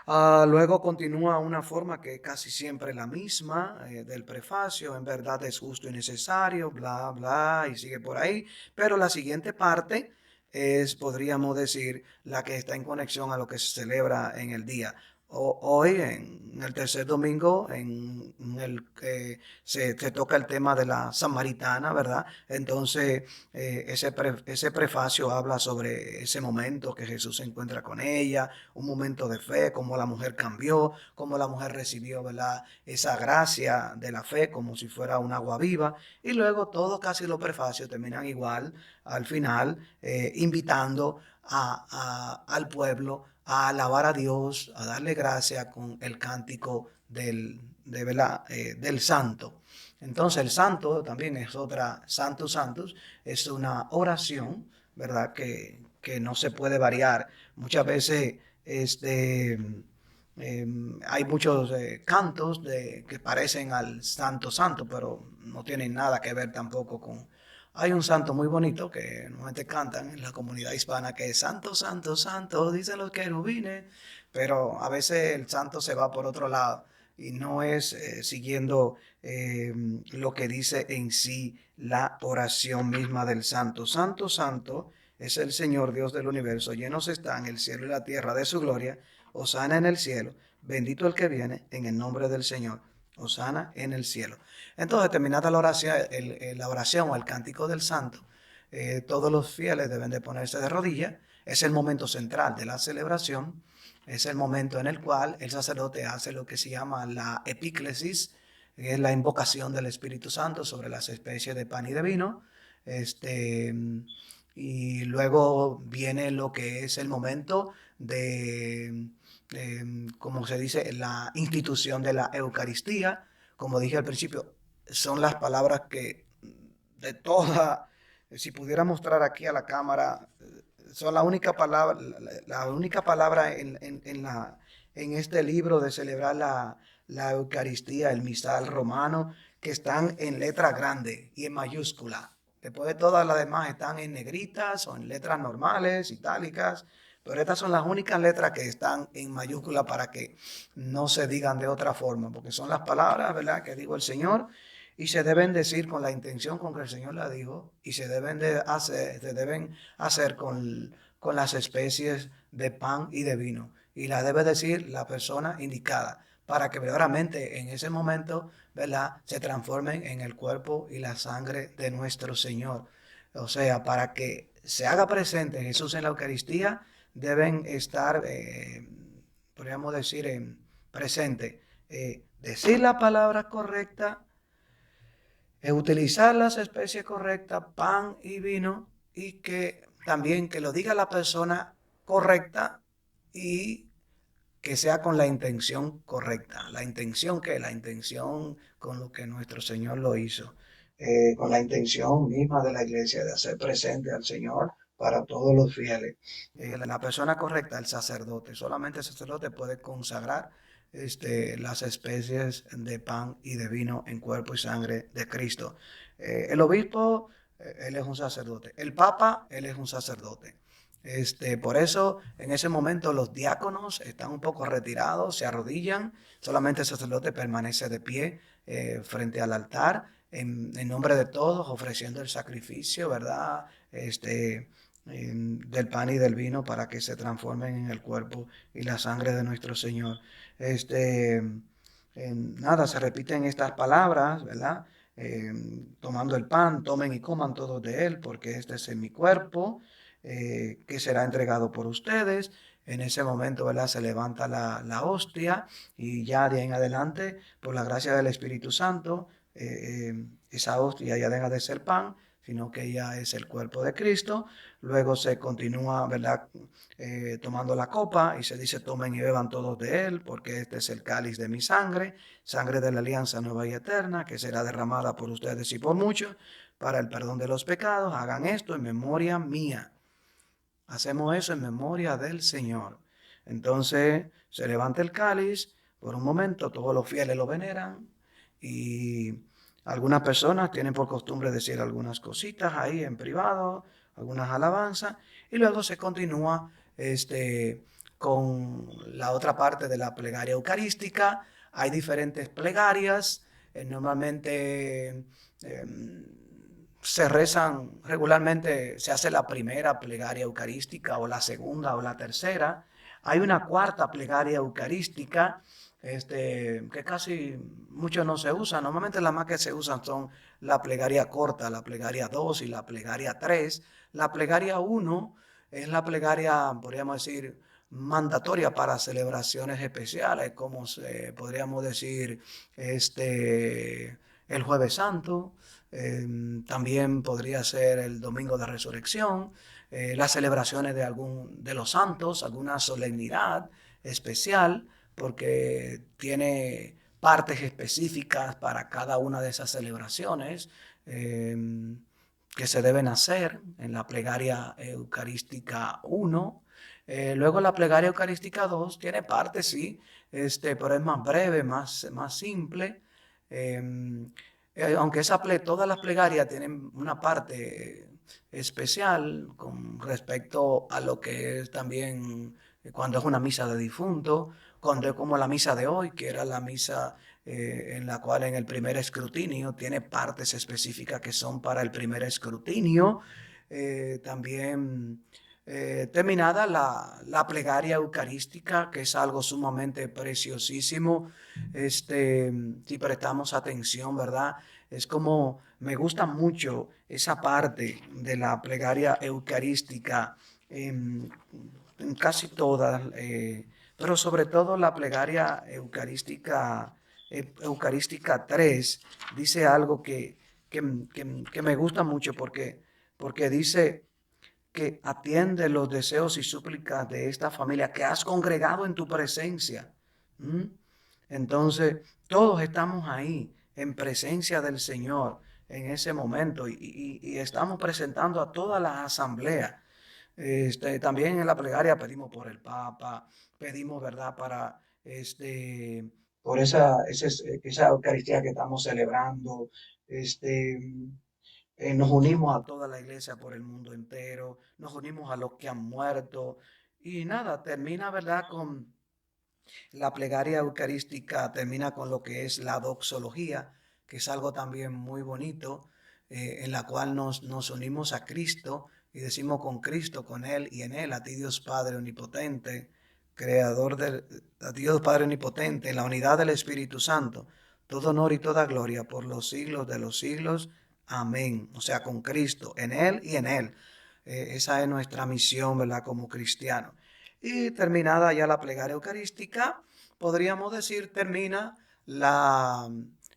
Luego continúa una forma que casi siempre es la misma del prefacio: en verdad es justo y necesario, bla, bla, y sigue por ahí. Pero la siguiente parte es, podríamos decir, la que está en conexión a lo que se celebra en el día. Hoy, en el tercer domingo, en el que se toca el tema de la samaritana, ¿verdad? Entonces, ese prefacio habla sobre ese momento que Jesús se encuentra con ella, un momento de fe, cómo la mujer cambió, cómo la mujer recibió, ¿verdad?, esa gracia de la fe como si fuera un agua viva. Y luego todos casi los prefacios terminan igual al final, invitando al pueblo a alabar a Dios, a darle gracia con el cántico ¿verdad? Del santo. Entonces el santo también es otra, Santos Santos, es una oración, ¿verdad? Que no se puede variar. Muchas veces hay muchos cantos que parecen al Santo Santo, pero no tienen nada que ver tampoco con... Hay un santo muy bonito que normalmente cantan en la comunidad hispana que es Santo, Santo, Santo, dicen los querubines, pero a veces el santo se va por otro lado y no es siguiendo lo que dice en sí la oración misma del santo. Santo, Santo es el Señor Dios del universo, llenos están el cielo y la tierra de su gloria. Hosana en el cielo, bendito el que viene en el nombre del Señor. Hosana en el cielo. Entonces, terminada la oración o el cántico del santo, todos los fieles deben de ponerse de rodillas. Es el momento central de la celebración. Es el momento en el cual el sacerdote hace lo que se llama la epíclesis, que es la invocación del Espíritu Santo sobre las especies de pan y de vino. Y luego viene lo que es el momento como se dice, la institución de la Eucaristía. Como dije al principio, son las palabras que de toda, si pudiera mostrar aquí a la cámara, son la única palabra en este libro de celebrar la Eucaristía, el misal romano, que están en letra grande y en mayúscula. Después de todas las demás están en negritas o en letras normales, itálicas, pero estas son las únicas letras que están en mayúscula para que no se digan de otra forma, porque son las palabras, ¿verdad?, que dijo el Señor y se deben decir con la intención con que el Señor la dijo y se deben hacer con las especies de pan y de vino. Y la debe decir la persona indicada para que verdaderamente en ese momento, ¿verdad?, se transformen en el cuerpo y la sangre de nuestro Señor. O sea, para que se haga presente Jesús en la Eucaristía, deben estar, podríamos decir, presente. Decir la palabra correcta, utilizar las especies correctas, pan y vino, y que también que lo diga la persona correcta y que sea con la intención correcta. La intención que la intención con lo que nuestro Señor lo hizo, con la intención misma de la iglesia de hacer presente al Señor para todos los fieles. La persona correcta, el sacerdote, solamente el sacerdote puede consagrar las especies de pan y de vino en cuerpo y sangre de Cristo. El obispo, él es un sacerdote. El papa, él es un sacerdote. Por eso, en ese momento, los diáconos están un poco retirados, se arrodillan, solamente el sacerdote permanece de pie frente al altar, en nombre de todos, ofreciendo el sacrificio, ¿verdad? Del pan y del vino para que se transformen en el cuerpo y la sangre de nuestro Señor. Nada, se repiten estas palabras, ¿verdad? Tomando el pan, tomen y coman todos de él, porque este es mi cuerpo, que será entregado por ustedes. En ese momento, ¿verdad?, se levanta la hostia y ya de ahí en adelante, por la gracia del Espíritu Santo, esa hostia ya deja de ser pan, sino que ya es el cuerpo de Cristo. Luego se continúa, ¿verdad?, tomando la copa y se dice: tomen y beban todos de él, porque este es el cáliz de mi sangre, sangre de la alianza nueva y eterna, que será derramada por ustedes y por muchos para el perdón de los pecados. Hagan esto en memoria mía. Hacemos eso en memoria del Señor. Entonces se levanta el cáliz, por un momento todos los fieles lo veneran y algunas personas tienen por costumbre decir algunas cositas ahí en privado, algunas alabanzas, y luego se continúa con la otra parte de la plegaria eucarística. Hay diferentes plegarias, normalmente se rezan regularmente, se hace la primera plegaria eucarística o la segunda o la tercera. Hay una cuarta plegaria eucarística que casi mucho no se usa. Normalmente las más que se usan son la plegaria corta, la plegaria 2 y la plegaria 3. La plegaria 1 es la plegaria, podríamos decir, mandatoria para celebraciones especiales, como podríamos decir el Jueves Santo. También podría ser el Domingo de Resurrección, las celebraciones de los santos, alguna solemnidad especial, porque tiene partes específicas para cada una de esas celebraciones que se deben hacer en la plegaria eucarística 1. Luego la plegaria eucarística 2 tiene partes, sí, pero es más breve, más simple. Aunque todas las plegarias tienen una parte especial con respecto a lo que es también cuando es una misa de difunto, cuando es como la misa de hoy, que era la misa en la cual en el primer escrutinio tiene partes específicas que son para el primer escrutinio. También terminada la plegaria eucarística, que es algo sumamente preciosísimo. Si prestamos atención, ¿verdad? Es como, me gusta mucho esa parte de la plegaria eucarística, en casi todas, pero sobre todo la plegaria eucarística 3 dice algo que me gusta mucho porque dice que atiende los deseos y súplicas de esta familia que has congregado en tu presencia. ¿Mm? Entonces, todos estamos ahí en presencia del Señor en ese momento y estamos presentando a toda la asamblea. También en la plegaria pedimos por el Papa, pedimos, ¿verdad?, por esa Eucaristía que estamos celebrando. Nos unimos a toda la iglesia por el mundo entero, nos unimos a los que han muerto y nada, termina, ¿verdad?, con la plegaria eucarística, termina con lo que es la doxología, que es algo también muy bonito, en la cual nos unimos a Cristo y decimos con Cristo, con Él y en Él, a ti Dios Padre Omnipotente, a ti Dios Padre Omnipotente, en la unidad del Espíritu Santo, todo honor y toda gloria por los siglos de los siglos. Amén. O sea, con Cristo, en Él y en Él. Esa es nuestra misión, ¿verdad? Como cristianos. Y terminada ya la plegaria eucarística, podríamos decir, termina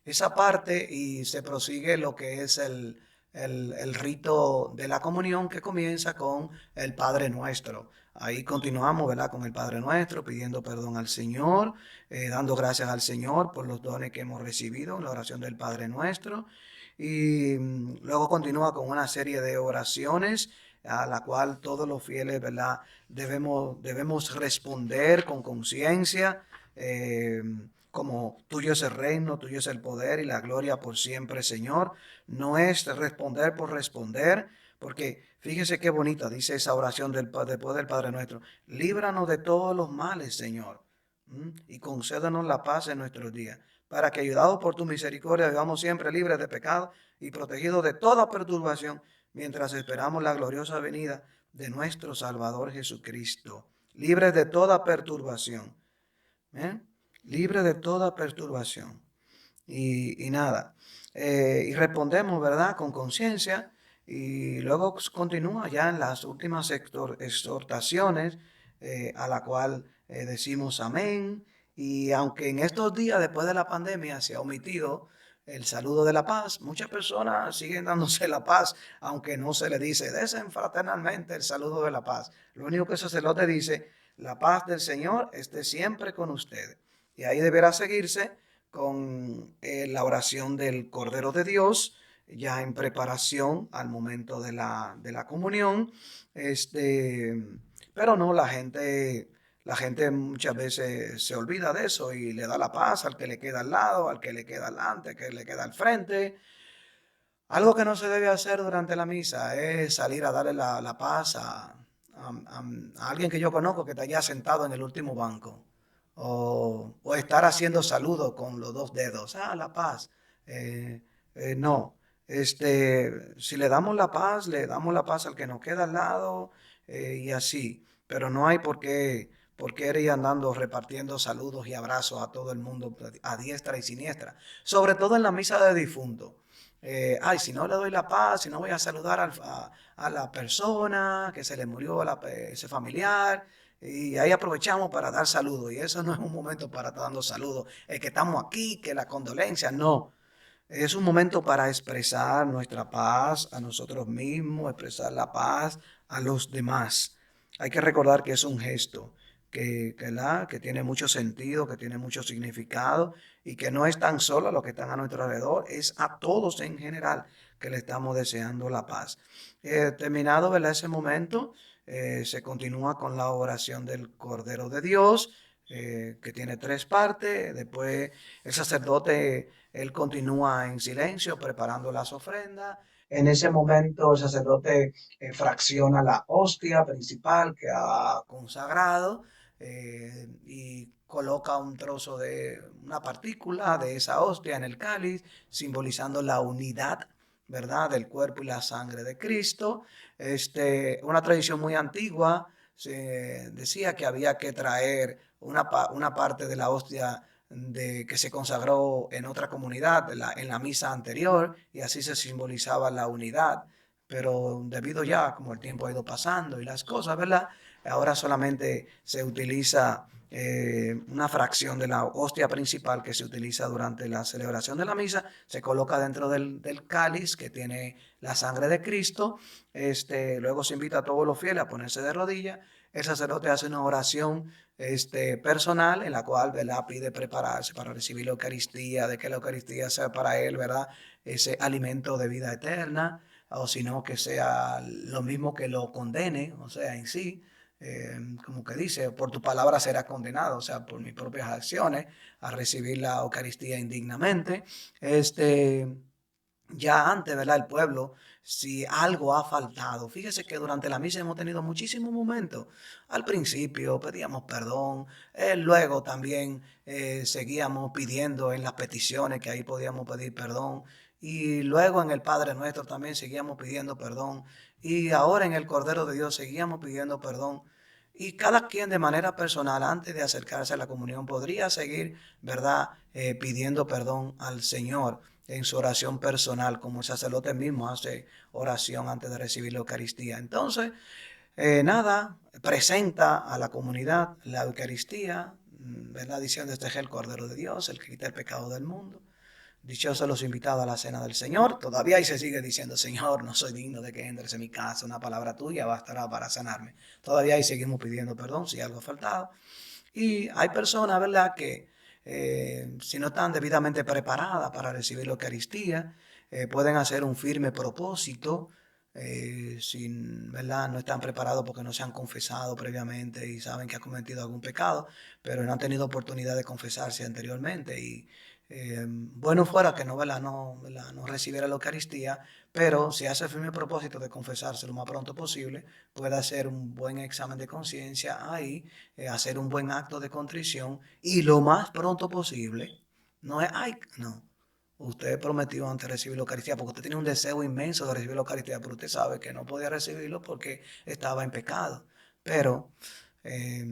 esa parte y se prosigue lo que es el rito de la comunión que comienza con el Padre Nuestro. Ahí continuamos, ¿verdad?, con el Padre Nuestro, pidiendo perdón al Señor, dando gracias al Señor por los dones que hemos recibido en la oración del Padre Nuestro. Y luego continúa con una serie de oraciones a la cual todos los fieles, ¿verdad?, debemos responder con conciencia, como tuyo es el reino, tuyo es el poder y la gloria por siempre, Señor. No es responder por responder, porque fíjese qué bonita dice esa oración después del Padre Nuestro. Líbranos de todos los males, Señor, y concédanos la paz en nuestros días, para que, ayudados por tu misericordia, vivamos siempre libres de pecado y protegidos de toda perturbación, mientras esperamos la gloriosa venida de nuestro Salvador Jesucristo. Libres de toda perturbación. Libre de toda perturbación. Y nada. Y respondemos, ¿verdad?, con conciencia. Y luego continúa ya en las últimas exhortaciones, a la cual decimos amén. Y aunque en estos días, después de la pandemia, se ha omitido el saludo de la paz, muchas personas siguen dándose la paz, aunque no se le dice, desen fraternalmente el saludo de la paz. Lo único que ese sacerdote dice, la paz del Señor esté siempre con ustedes. Y ahí deberá seguirse con la oración del Cordero de Dios, ya en preparación al momento de la comunión. Pero no, la gente muchas veces se olvida de eso y le da la paz al que le queda al lado, al que le queda adelante, al que le queda al frente. Algo que no se debe hacer durante la misa es salir a darle la paz a alguien que yo conozco que está ya sentado en el último banco. O estar haciendo saludos con los dos dedos. La paz. No. Si le damos la paz, le damos la paz al que nos queda al lado, y así. Pero no hay por qué ir andando repartiendo saludos y abrazos a todo el mundo a diestra y siniestra. Sobre todo en la misa de difunto. Si no le doy la paz, si no voy a saludar a la persona que se le murió, ese familiar, y ahí aprovechamos para dar saludos. Y eso no es un momento para estar dando saludos. El que estamos aquí, que la condolencia, no. Es un momento para expresar nuestra paz a nosotros mismos, expresar la paz a los demás. Hay que recordar que es un gesto que tiene mucho sentido, que tiene mucho significado y que no es tan solo a los que están a nuestro alrededor, es a todos en general que le estamos deseando la paz. Terminado, ¿verdad? Ese momento, se continúa con la oración del Cordero de Dios, que tiene tres partes. Después el sacerdote, él continúa en silencio preparando las ofrendas. En ese momento el sacerdote fracciona la hostia principal que ha consagrado, y coloca un trozo de una partícula de esa hostia en el cáliz, simbolizando la unidad, ¿verdad?, del cuerpo y la sangre de Cristo. Una tradición muy antigua se decía que había que traer una parte de la hostia que se consagró en otra comunidad, en la misa anterior, y así se simbolizaba la unidad. Pero debido ya, como el tiempo ha ido pasando y las cosas, ¿verdad? Ahora solamente se utiliza una fracción de la hostia principal que se utiliza durante la celebración de la misa, se coloca dentro del cáliz que tiene la sangre de Cristo. Luego se invita a todos los fieles a ponerse de rodillas. El sacerdote hace una oración personal en la cual, ¿verdad?, pide prepararse para recibir la Eucaristía, de que la Eucaristía sea para él, ¿verdad?, ese alimento de vida eterna, o sino que sea lo mismo que lo condene, o sea, en sí, como que dice, por tu palabra será condenado, o sea, por mis propias acciones, a recibir la Eucaristía indignamente. Ya antes, ¿verdad? El pueblo, si algo ha faltado, fíjese que durante la misa hemos tenido muchísimos momentos. Al principio pedíamos perdón, luego también seguíamos pidiendo en las peticiones que ahí podíamos pedir perdón, y luego en el Padre Nuestro también seguíamos pidiendo perdón, y ahora en el Cordero de Dios seguíamos pidiendo perdón. Y cada quien de manera personal, antes de acercarse a la comunión, podría seguir, ¿verdad?, pidiendo perdón al Señor en su oración personal, como el sacerdote mismo hace oración antes de recibir la Eucaristía. Entonces, nada, presenta a la comunidad la Eucaristía, ¿verdad?, diciendo: este es el Cordero de Dios, el que quita el pecado del mundo. Dichosos los invitados a la cena del Señor. Todavía ahí se sigue diciendo: Señor, no soy digno de que entres en mi casa, una palabra tuya bastará para sanarme. Todavía ahí seguimos pidiendo perdón si algo ha faltado. Y hay personas, ¿verdad?, que si no están debidamente preparadas para recibir la Eucaristía, pueden hacer un firme propósito, sin, ¿verdad?, no están preparados porque no se han confesado previamente y saben que han cometido algún pecado, pero no han tenido oportunidad de confesarse anteriormente. Y bueno fuera que no, ¿verdad?, no recibiera la Eucaristía, pero si hace firme propósito de confesarse lo más pronto posible, puede hacer un buen examen de conciencia ahí, hacer un buen acto de contrición, y lo más pronto posible. No es, ay, no. Usted prometió antes de recibir la Eucaristía porque usted tiene un deseo inmenso de recibir la Eucaristía, pero usted sabe que no podía recibirlo porque estaba en pecado. Pero eh,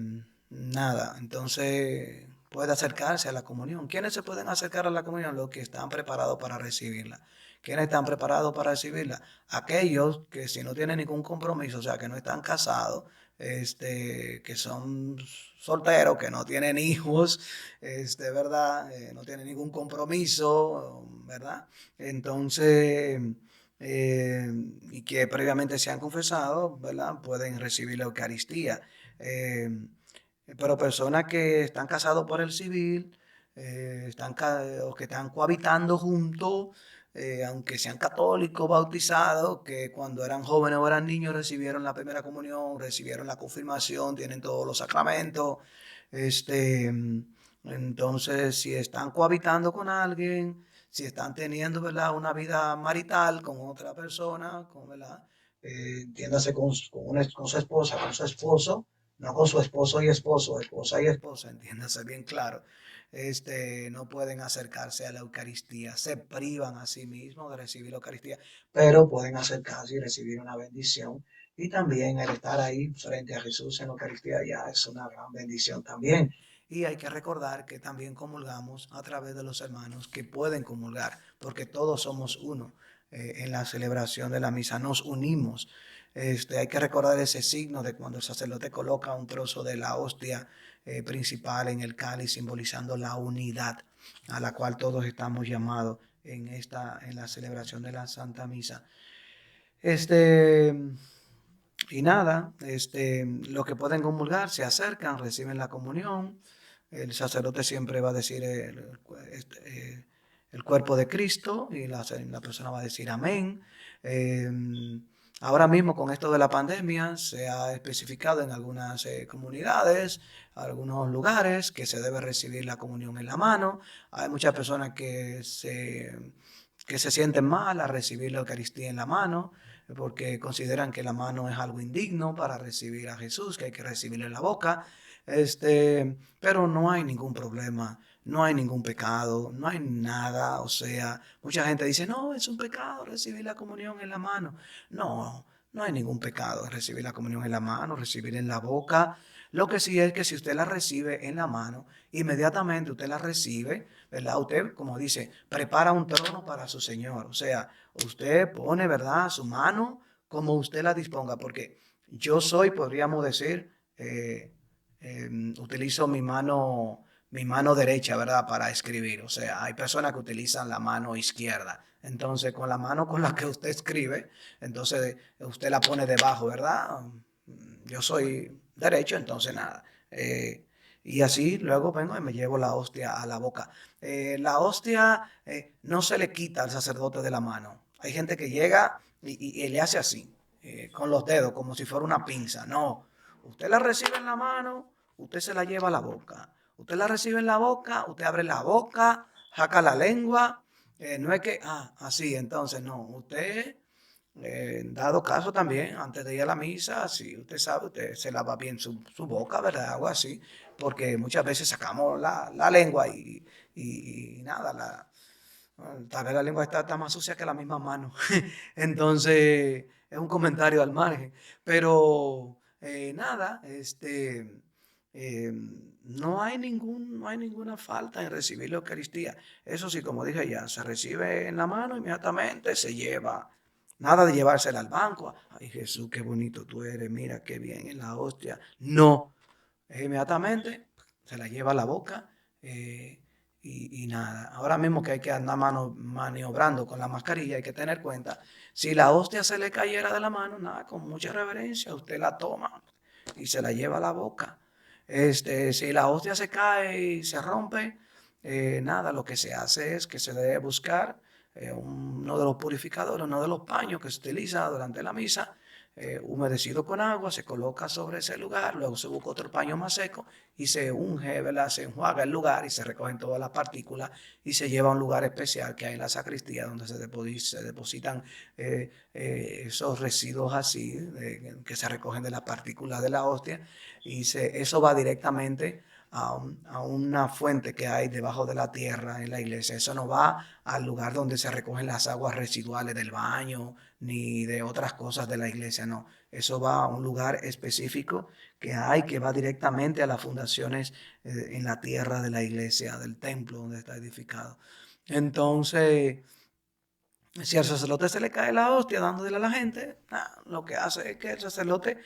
nada, entonces puede acercarse a la comunión. ¿Quiénes se pueden acercar a la comunión? Los que están preparados para recibirla. ¿Quiénes están preparados para recibirla? Aquellos que si no tienen ningún compromiso, o sea, que no están casados, que son solteros, que no tienen hijos, ¿verdad? No tienen ningún compromiso, ¿verdad? Entonces, y que previamente se han confesado, ¿verdad?, pueden recibir la Eucaristía. Eh, pero personas que están casados por el civil, o que están cohabitando juntos, aunque sean católicos bautizados, que cuando eran jóvenes o eran niños recibieron la primera comunión, recibieron la confirmación, tienen todos los sacramentos. Este, entonces, si están cohabitando con alguien, si están teniendo, ¿verdad?, una vida marital con otra persona, ¿verdad?, entiéndase con su esposa, con su esposo, no con su esposo y esposo, esposa y esposa, entiéndase bien claro. No pueden acercarse a la Eucaristía, se privan a sí mismos de recibir la Eucaristía, pero pueden acercarse y recibir una bendición. Y también el estar ahí frente a Jesús en la Eucaristía ya es una gran bendición también. Y hay que recordar que también comulgamos a través de los hermanos que pueden comulgar, porque todos somos uno. En la celebración de la misa nos unimos. Hay que recordar ese signo de cuando el sacerdote coloca un trozo de la hostia principal en el cáliz, simbolizando la unidad a la cual todos estamos llamados en la celebración de la Santa Misa. Y nada, los que pueden comulgar se acercan, reciben la comunión. El sacerdote siempre va a decir el cuerpo de Cristo y la persona va a decir amén. Eh, Ahora mismo con esto de la pandemia se ha especificado en algunas comunidades, algunos lugares que se debe recibir la comunión en la mano. Hay muchas personas que se sienten mal a recibir la Eucaristía en la mano porque consideran que la mano es algo indigno para recibir a Jesús, que hay que recibirlo en la boca. Pero no hay ningún problema, no hay ningún pecado, no hay nada. O sea, mucha gente dice, no, es un pecado recibir la comunión en la mano. No, no hay ningún pecado en recibir la comunión en la mano, recibir en la boca. Lo que sí es que si usted la recibe en la mano, inmediatamente usted la recibe, ¿verdad? Usted, como dice, prepara un trono para su Señor. O sea, usted pone, ¿verdad?, su mano como usted la disponga, porque yo soy, podríamos decir, utilizo mi mano derecha, ¿verdad?, para escribir. O sea, hay personas que utilizan la mano izquierda. Entonces, con la mano con la que usted escribe, entonces usted la pone debajo, ¿verdad? Yo soy derecho, entonces nada. Y así luego vengo y me llevo la hostia a la boca. La hostia no se le quita al sacerdote de la mano. Hay gente que llega y le hace así, con los dedos, como si fuera una pinza. No, usted la recibe en la mano, usted se la lleva a la boca. Usted la recibe en la boca, usted abre la boca, saca la lengua. No es que, así, entonces no. Usted, dado caso también, antes de ir a la misa, si usted sabe, usted se lava bien su boca, ¿verdad? Algo así, porque muchas veces sacamos la lengua y nada, tal vez la lengua está más sucia que la misma mano. Entonces, es un comentario al margen. Pero nada, eh, no hay ninguna falta en recibir la Eucaristía. Eso sí, como dije ya, se recibe en la mano inmediatamente, se lleva. Nada de llevársela al banco. Ay, Jesús, qué bonito tú eres, mira qué bien en la hostia. No, inmediatamente se la lleva a la boca y nada. Ahora mismo que hay que andar maniobrando con la mascarilla, hay que tener cuenta. Si la hostia se le cayera de la mano, nada, con mucha reverencia, usted la toma y se la lleva a la boca. Si la hostia se cae y se rompe, nada, lo que se hace es que se debe buscar uno de los purificadores, uno de los paños que se utiliza durante la misa, humedecido con agua, se coloca sobre ese lugar, luego se busca otro paño más seco y se unge, ¿verdad? Se enjuaga el lugar y se recogen todas las partículas y se lleva a un lugar especial que hay en la sacristía donde se depositan esos residuos así que se recogen de las partículas de la hostia y eso va directamente a una fuente que hay debajo de la tierra en la iglesia. Eso no va al lugar donde se recogen las aguas residuales del baño ni de otras cosas de la iglesia, no. Eso va a un lugar específico que hay, que va directamente a las fundaciones en la tierra de la iglesia, del templo donde está edificado. Entonces, si al sacerdote se le cae la hostia dándole a la gente, lo que hace es que el sacerdote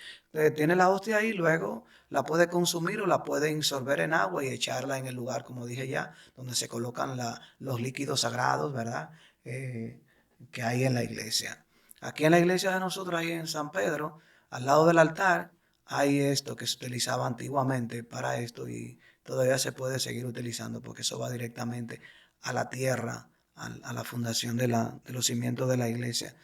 tiene la hostia ahí, luego la puede consumir o la puede insorber en agua y echarla en el lugar, como dije ya, donde se colocan los líquidos sagrados, ¿verdad? Que hay en la iglesia. Aquí en la iglesia de nosotros, ahí en San Pedro, al lado del altar, hay esto que se utilizaba antiguamente para esto y todavía se puede seguir utilizando porque eso va directamente a la tierra a la fundación de los cimientos de la iglesia.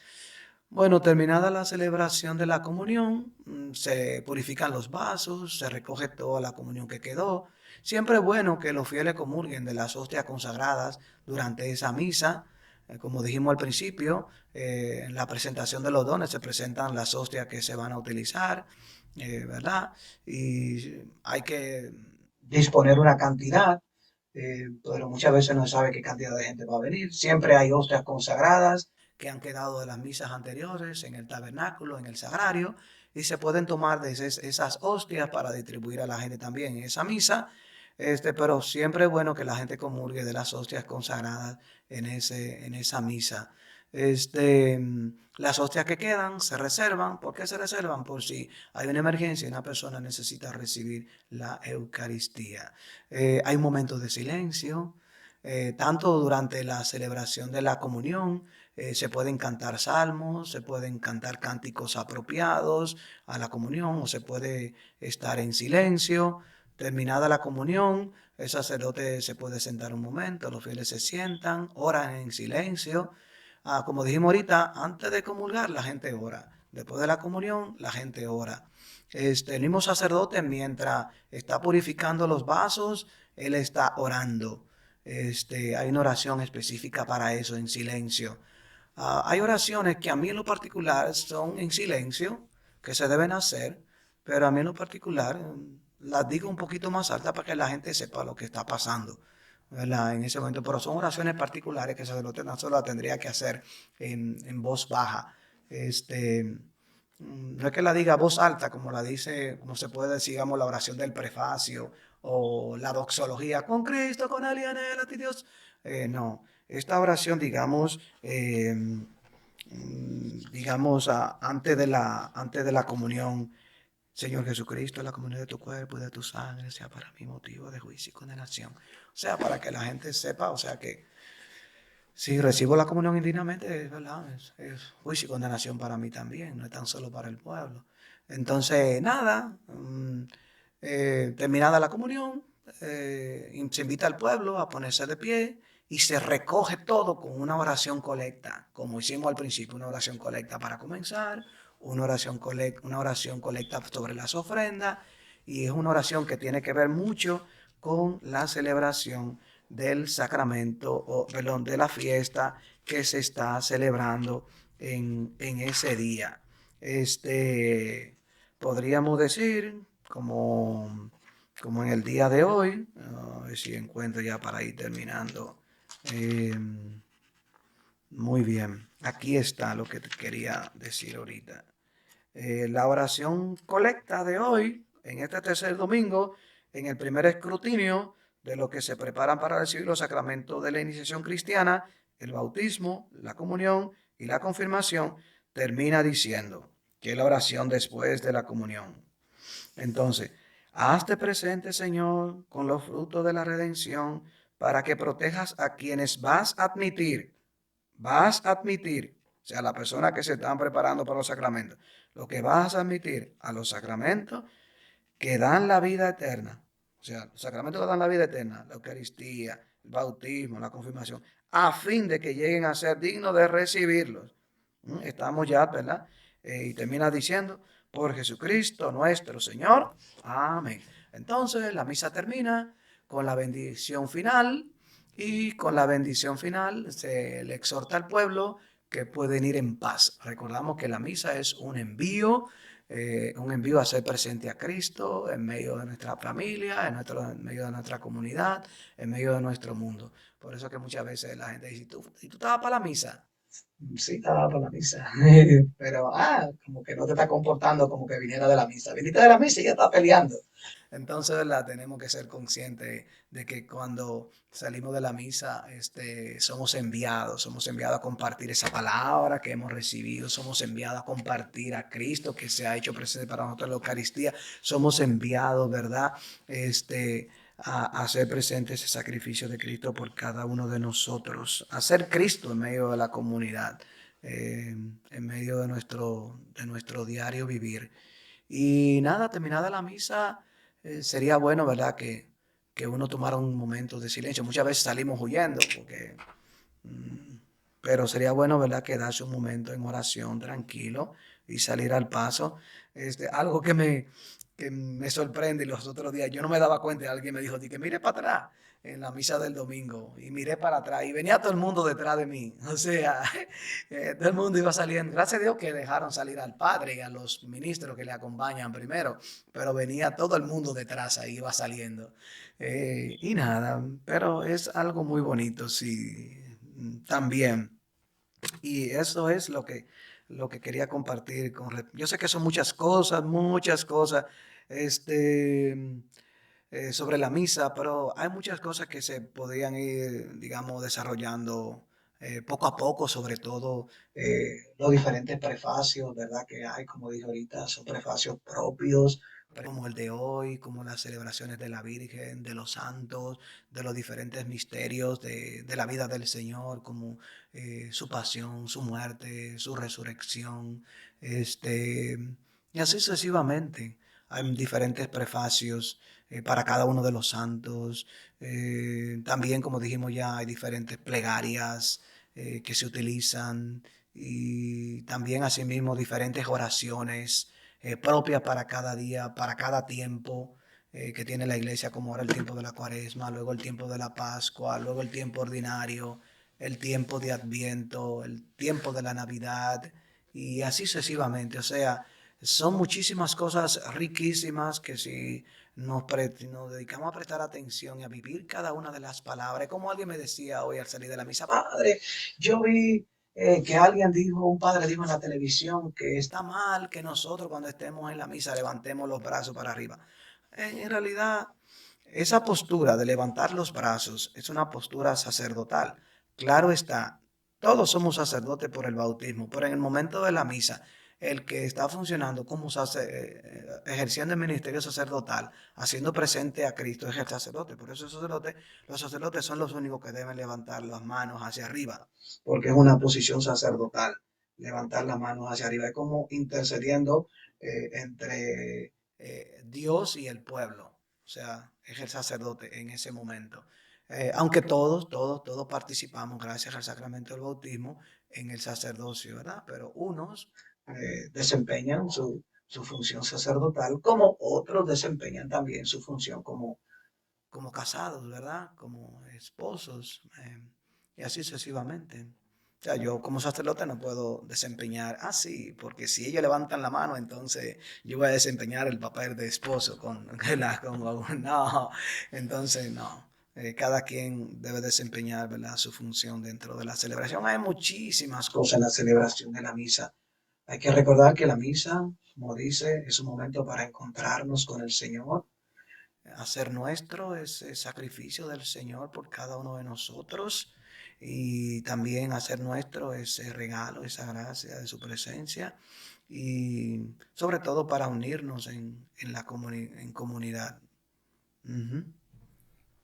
Bueno, terminada la celebración de la comunión, se purifican los vasos, se recoge toda la comunión que quedó. Siempre es bueno que los fieles comulguen de las hostias consagradas durante esa misa. Como dijimos al principio, en la presentación de los dones se presentan las hostias que se van a utilizar, ¿verdad? Y hay que disponer una cantidad pero muchas veces no se sabe qué cantidad de gente va a venir. Siempre hay hostias consagradas que han quedado de las misas anteriores en el tabernáculo, en el sagrario, y se pueden tomar de esas hostias para distribuir a la gente también en esa misa. Pero siempre es bueno que la gente comulgue de las hostias consagradas en esa misa. Las hostias que quedan se reservan. ¿Por qué se reservan? Por si hay una emergencia y una persona necesita recibir la Eucaristía. Hay momentos de silencio. tanto durante la celebración de la comunión, se pueden cantar salmos, se pueden cantar cánticos apropiados a la comunión o se puede estar en silencio. Terminada la comunión, el sacerdote se puede sentar un momento, los fieles se sientan, oran en silencio. Como dijimos ahorita, antes de comulgar la gente ora. Después de la comunión la gente ora. El mismo sacerdote mientras está purificando los vasos, él está orando. Hay una oración específica para eso en silencio. Hay oraciones que a mí en lo particular son en silencio, que se deben hacer, pero a mí en lo particular las digo un poquito más alta para que la gente sepa lo que está pasando, ¿verdad? En ese momento. Pero son oraciones particulares que el sacerdote no solo la tendría que hacer en voz baja. No es que la diga a voz alta, como la dice, como se puede decir, digamos, la oración del prefacio o la doxología, con Cristo, con él y en él, a ti Dios. No, esta oración, digamos, antes de la comunión, Señor Jesucristo, la comunión de tu cuerpo y de tu sangre sea para mí motivo de juicio y condenación. O sea, para que la gente sepa, o sea, que si recibo la comunión indignamente, es verdad, es juicio y condenación para mí también, no es tan solo para el pueblo. Entonces, nada, terminada la comunión, se invita al pueblo a ponerse de pie y se recoge todo con una oración colecta, como hicimos al principio, una oración colecta para comenzar, una oración colecta sobre las ofrendas, y es una oración que tiene que ver mucho con la celebración del sacramento, o perdón, de la fiesta que se está celebrando en ese día. Podríamos decir, como en el día de hoy, a ver si encuentro ya para ir terminando. Muy bien, aquí está lo que te quería decir ahorita. La oración colecta de hoy, en este tercer domingo, en el primer escrutinio de los que se preparan para recibir los sacramentos de la iniciación cristiana, el bautismo, la comunión y la confirmación, termina diciendo que es la oración después de la comunión. Entonces, hazte presente, Señor, con los frutos de la redención, para que protejas a quienes vas a admitir, o sea, la persona que se están preparando para los sacramentos, lo que vas a admitir a los sacramentos que dan la vida eterna, o sea, los sacramentos que dan la vida eterna, la Eucaristía, el bautismo, la confirmación, a fin de que lleguen a ser dignos de recibirlos. Estamos ya, ¿verdad? Y termina diciendo, por Jesucristo nuestro Señor. Amén. Entonces, la misa termina con la bendición final y con la bendición final se le exhorta al pueblo que pueden ir en paz. Recordamos que la misa es un envío a ser presente a Cristo en medio de nuestra familia, en medio de nuestra comunidad, en medio de nuestro mundo. Por eso que muchas veces la gente dice, ¿y tú estabas para la misa? Sí, estaba para la misa. Pero, como que no te está comportando como que viniera de la misa. Viniste de la misa y ya está peleando. Entonces, ¿verdad? Tenemos que ser conscientes de que cuando salimos de la misa, somos enviados a compartir esa palabra que hemos recibido, somos enviados a compartir a Cristo que se ha hecho presente para nosotros en la Eucaristía, somos enviados, ¿verdad? A hacer presente ese sacrificio de Cristo por cada uno de nosotros, a ser Cristo en medio de la comunidad, en medio de nuestro diario vivir. Y nada, terminada la misa, sería bueno, ¿verdad? Que uno tomara un momento de silencio. Muchas veces salimos huyendo, mm, pero sería bueno, ¿verdad? Quedarse un momento en oración tranquilo y salir al paso. Algo que me sorprende, y los otros días yo no me daba cuenta, alguien me dijo, que mire para atrás en la misa del domingo, y miré para atrás y venía todo el mundo detrás de mí. O sea, todo el mundo iba saliendo. Gracias a Dios que dejaron salir al padre y a los ministros que le acompañan primero, pero venía todo el mundo detrás, ahí iba saliendo. Y nada, pero es algo muy bonito, sí, también. Y eso es lo que quería compartir. Yo sé que son muchas cosas, este, sobre la misa, pero hay muchas cosas que se podrían ir, digamos, desarrollando poco a poco, sobre todo los diferentes prefacios, ¿verdad? Que hay, como dije ahorita, son prefacios propios, como el de hoy, como las celebraciones de la Virgen, de los santos, de los diferentes misterios de la vida del Señor, como su pasión, su muerte, su resurrección, este, y así sucesivamente. Hay diferentes prefacios para cada uno de los santos. También, como dijimos ya, hay diferentes plegarias que se utilizan y también asimismo diferentes oraciones propias para cada día, para cada tiempo que tiene la iglesia, como ahora el tiempo de la cuaresma, luego el tiempo de la Pascua, luego el tiempo ordinario, el tiempo de Adviento, el tiempo de la Navidad y así sucesivamente. O sea, son muchísimas cosas riquísimas que si nos dedicamos a prestar atención y a vivir cada una de las palabras, como alguien me decía hoy al salir de la misa, padre, yo vi que alguien dijo, un padre dijo en la televisión que está mal que nosotros cuando estemos en la misa levantemos los brazos para arriba. En realidad, esa postura de levantar los brazos es una postura sacerdotal. Claro está, todos somos sacerdotes por el bautismo, pero en el momento de la misa, el que está funcionando como ejerciendo el ministerio sacerdotal, haciendo presente a Cristo, es el sacerdote. Por eso los sacerdotes son los únicos que deben levantar las manos hacia arriba, porque es una posición sacerdotal, levantar las manos hacia arriba. Es como intercediendo entre Dios y el pueblo. O sea, es el sacerdote en ese momento. Aunque todos participamos, gracias al sacramento del bautismo, en el sacerdocio, ¿verdad? Pero unos desempeñan su función sacerdotal, como otros desempeñan también su función como casados, ¿verdad? Como esposos, y así sucesivamente. O sea, yo como sacerdote no puedo desempeñar así, porque si ellos levantan la mano, entonces yo voy a desempeñar el papel de esposo no, entonces no. Cada quien debe desempeñar, ¿verdad?, su función dentro de la celebración. Hay muchísimas cosas en la celebración de la misa. Hay que recordar que la misa, como dice, es un momento para encontrarnos con el Señor, hacer nuestro ese sacrificio del Señor por cada uno de nosotros y también hacer nuestro ese regalo, esa gracia de su presencia y sobre todo para unirnos en comunidad. Ujú.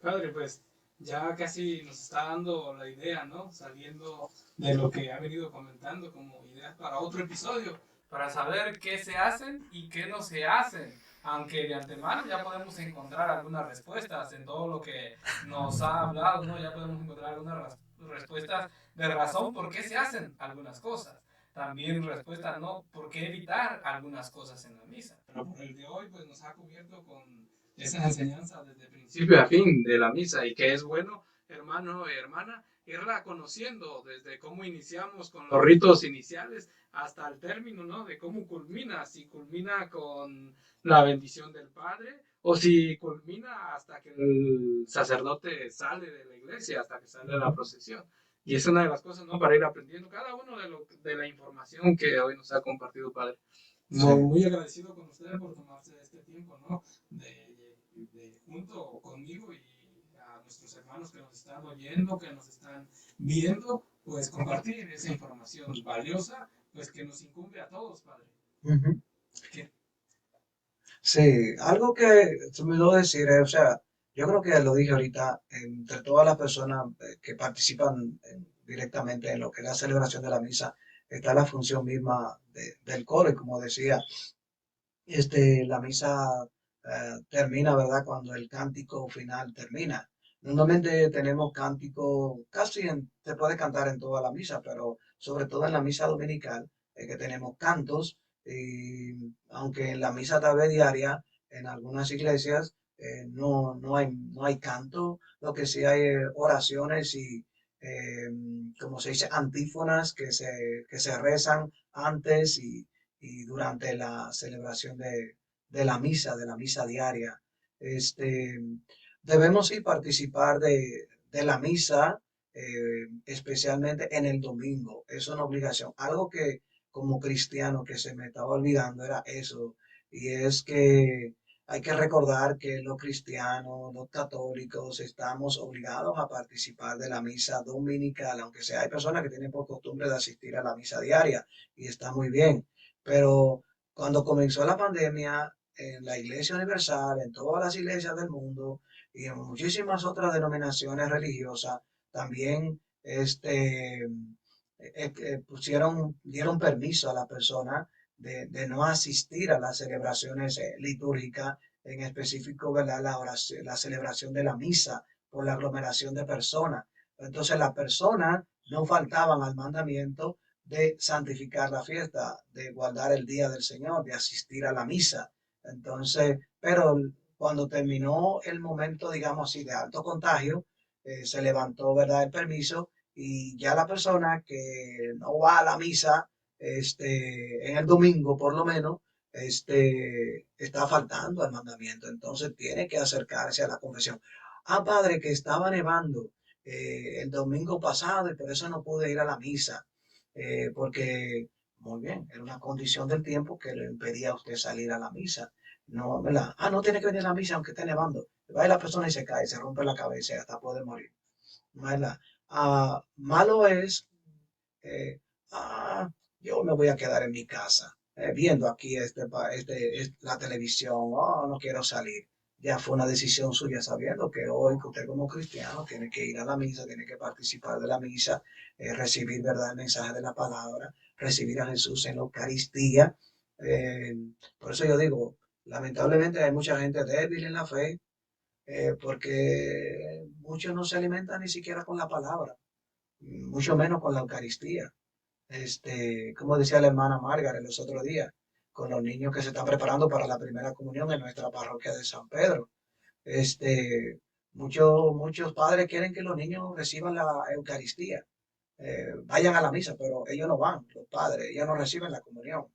Padre, pues ya casi nos está dando la idea, ¿no? Saliendo de lo que ha venido comentando como ideas para otro episodio, para saber qué se hacen y qué no se hacen. Aunque de antemano ya podemos encontrar algunas respuestas en todo lo que nos ha hablado, ¿no? Ya podemos encontrar algunas respuestas de razón por qué se hacen algunas cosas. También respuestas, ¿no? Por qué evitar algunas cosas en la misa. Pero por el de hoy, pues nos ha cubierto con esa enseñanza desde principio a fin de la misa y que es bueno, hermano y hermana, irla conociendo desde cómo iniciamos con los ritos iniciales hasta el término, ¿no? De cómo culmina, si culmina con la bendición del Padre o si culmina hasta que el sacerdote sale de la iglesia, hasta que sale de la procesión. Y es una de las cosas, ¿no? Para ir aprendiendo cada uno de la información que hoy nos ha compartido, Padre. Muy agradecido con usted por tomarse este tiempo, ¿no? Junto conmigo y a nuestros hermanos que nos están oyendo, que nos están viendo, pues compartir esa información valiosa, pues que nos incumbe a todos, Padre. Ujú. Que Sí, algo que se me olvidó decir es, o sea, yo creo que lo dije ahorita, entre todas las personas que participan directamente en lo que es la celebración de la misa, está la función misma del coro, y como decía, la misa termina, ¿verdad? Cuando el cántico final termina. Normalmente tenemos cántico, se puede cantar en toda la misa, pero sobre todo en la misa dominical, que tenemos cantos, y aunque en la misa tal vez diaria, en algunas iglesias, no hay canto, lo que sí hay oraciones y, eh, como se dice, antífonas que se rezan antes y durante la celebración de la misa diaria. Este, debemos sí participar de la misa, especialmente en el domingo. Es una obligación. Algo que como cristiano que se me estaba olvidando era eso. Y es que hay que recordar que los cristianos, los católicos, estamos obligados a participar de la misa dominical, aunque sea hay personas que tienen por costumbre de asistir a la misa diaria y está muy bien. Pero cuando comenzó la pandemia, en la Iglesia Universal, en todas las iglesias del mundo y en muchísimas otras denominaciones religiosas, también dieron permiso a la persona de no asistir a las celebraciones litúrgicas, en específico, ¿verdad? La celebración de la misa por la aglomeración de personas. Entonces las personas no faltaban al mandamiento de santificar la fiesta, de guardar el día del Señor, de asistir a la misa. Entonces, pero cuando terminó el momento, digamos así, de alto contagio, se levantó, ¿verdad?, el permiso y ya la persona que no va a la misa, en el domingo por lo menos, está faltando al mandamiento. Entonces tiene que acercarse a la confesión. Ah, padre, que estaba nevando el domingo pasado y por eso no pude ir a la misa, porque, muy bien, era una condición del tiempo que le impedía a usted salir a la misa. No, ¿verdad? Ah, no tiene que venir a la misa aunque esté nevando. Va la persona y se cae, se rompe la cabeza y hasta puede morir. ¿Verdad? Malo es, eh, ah, yo me voy a quedar en mi casa viendo aquí la televisión, oh, no quiero salir. Ya fue una decisión suya sabiendo que hoy usted como cristiano tiene que ir a la misa, tiene que participar de la misa, recibir, ¿verdad?, el mensaje de la palabra, recibir a Jesús en la Eucaristía. Eh, por eso yo digo, lamentablemente hay mucha gente débil en la fe, porque muchos no se alimentan ni siquiera con la palabra, mucho menos con la Eucaristía. Como decía la hermana Margaret los otros días, con los niños que se están preparando para la primera comunión en nuestra parroquia de San Pedro. Muchos padres quieren que los niños reciban la Eucaristía, vayan a la misa, pero ellos no van, los padres, ellos no reciben la comunión.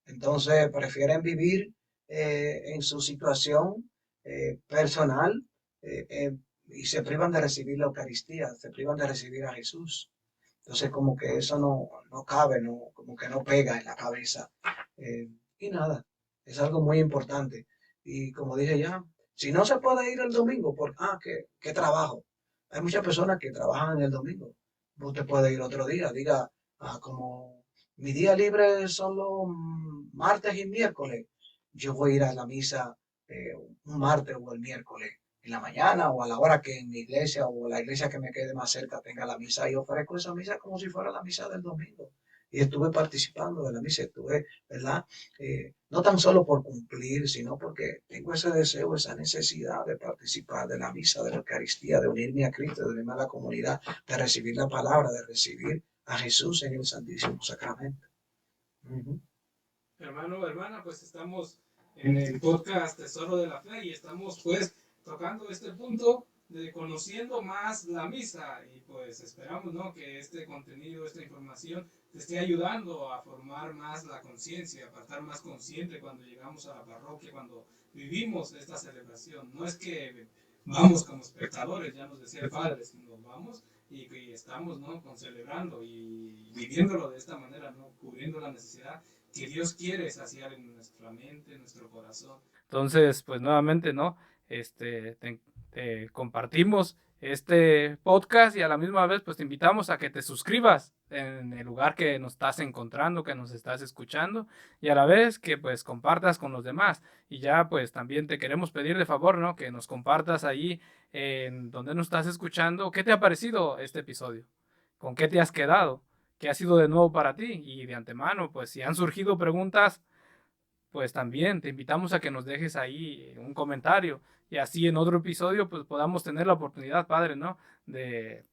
Entonces prefieren vivir en su situación personal, y se privan de recibir la Eucaristía, se privan de recibir a Jesús. Entonces como que eso no cabe, no, como que no pega en la cabeza. Y nada, es algo muy importante. Y como dije ya, si no se puede ir el domingo, ¿qué trabajo? Hay muchas personas que trabajan el domingo. Usted puede ir otro día, diga, como mi día libre son los martes y miércoles, yo voy a ir a la misa un martes o el miércoles en la mañana o a la hora que en mi iglesia o la iglesia que me quede más cerca tenga la misa y ofrezco esa misa como si fuera la misa del domingo. Y estuve participando de la misa, estuve, ¿verdad? No tan solo por cumplir, sino porque tengo ese deseo, esa necesidad de participar de la misa, de la Eucaristía, de unirme a Cristo, de unirme a la comunidad, de recibir la palabra, de recibir a Jesús en el Santísimo Sacramento. Uh-huh. Hermano, hermana, pues estamos en el podcast Tesoro de la Fe y estamos pues tocando este punto de conociendo más la misa y pues esperamos, ¿no?, que este contenido, esta información te esté ayudando a formar más la conciencia, a estar más consciente cuando llegamos a la parroquia, cuando vivimos esta celebración. No es que vamos como espectadores, ya nos decía el Padre, sino vamos y estamos, ¿no?, celebrando y viviéndolo de esta manera, ¿no?, cubriendo la necesidad que Dios quiere saciar en nuestra mente, en nuestro corazón. Entonces, pues nuevamente, ¿no? Te compartimos este podcast y a la misma vez, pues te invitamos a que te suscribas en el lugar que nos estás encontrando, que nos estás escuchando y a la vez que pues compartas con los demás. Y ya pues también te queremos pedir de favor, ¿no?, que nos compartas ahí en donde nos estás escuchando. ¿Qué te ha parecido este episodio? ¿Con qué te has quedado? ¿Qué ha sido de nuevo para ti? Y de antemano, pues si han surgido preguntas, pues también te invitamos a que nos dejes ahí un comentario y así en otro episodio pues podamos tener la oportunidad, Padre, ¿no?, de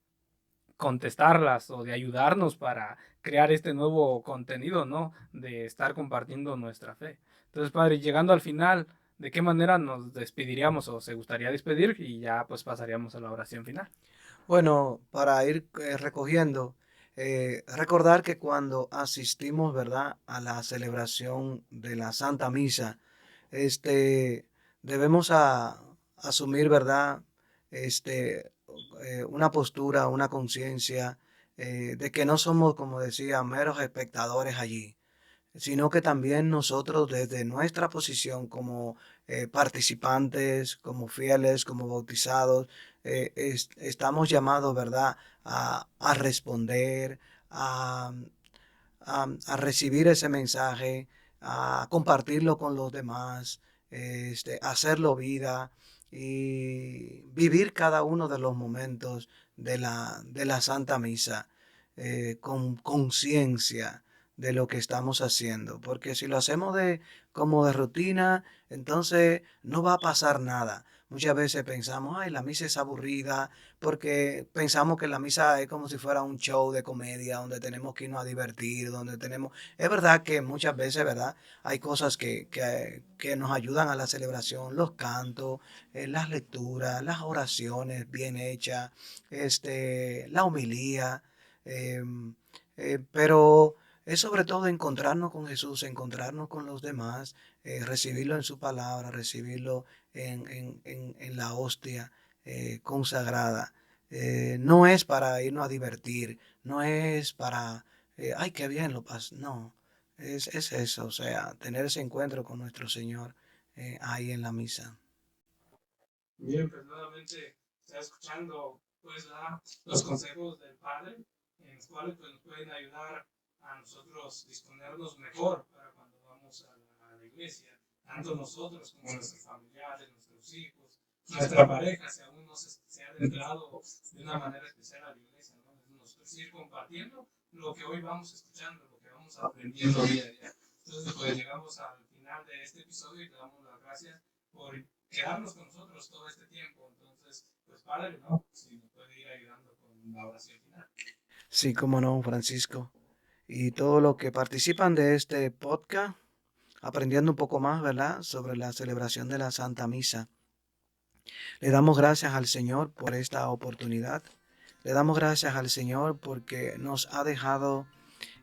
contestarlas o de ayudarnos para crear este nuevo contenido, ¿no?, de estar compartiendo nuestra fe. Entonces, Padre, llegando al final, ¿de qué manera nos despediríamos o se gustaría despedir? Y ya pues pasaríamos a la oración final. Bueno, para ir recogiendo, recordar que cuando asistimos, ¿verdad?, a la celebración de la Santa Misa, este, debemos asumir, ¿verdad?, este, una postura, una conciencia de que no somos, como decía, meros espectadores allí, sino que también nosotros desde nuestra posición como participantes, como fieles, como bautizados, estamos llamados, ¿verdad?, a responder, a, a recibir ese mensaje, a compartirlo con los demás, hacerlo vida y vivir cada uno de los momentos de la Santa Misa con conciencia de lo que estamos haciendo. Porque si lo hacemos como de rutina, entonces no va a pasar nada. Muchas veces pensamos, ay, la misa es aburrida, porque pensamos que la misa es como si fuera un show de comedia, donde tenemos que irnos a divertir, donde tenemos... Es verdad que muchas veces, ¿verdad? Hay cosas que nos ayudan a la celebración, los cantos, las lecturas, las oraciones bien hechas, la homilía, em, pero es sobre todo encontrarnos con Jesús, encontrarnos con los demás, recibirlo en su palabra, recibirlo en la hostia consagrada. No es para irnos a divertir, no es para, ay, qué bien lo pasó, no. Es eso, o sea, tener ese encuentro con nuestro Señor ahí en la misa. Bien, pues nuevamente está escuchando pues los consejos del Padre, en los cuales pues, nos pueden ayudar a nosotros disponernos mejor para cuando vamos a la iglesia, tanto nosotros como nuestros familiares, nuestros hijos, nuestra pareja, si aún no se ha adentrado de una manera especial a la iglesia, ¿no? Nosotros ir compartiendo lo que hoy vamos escuchando, lo que vamos aprendiendo día a día. Entonces, pues llegamos al final de este episodio y le damos las gracias por quedarnos con nosotros todo este tiempo. Entonces, pues Padre, ¿no? Si nos puede ir ayudando con la oración final. Sí, cómo no, Francisco. Y todos los que participan de este podcast, aprendiendo un poco más, ¿verdad?, sobre la celebración de la Santa Misa. Le damos gracias al Señor por esta oportunidad. Le damos gracias al Señor porque nos ha dejado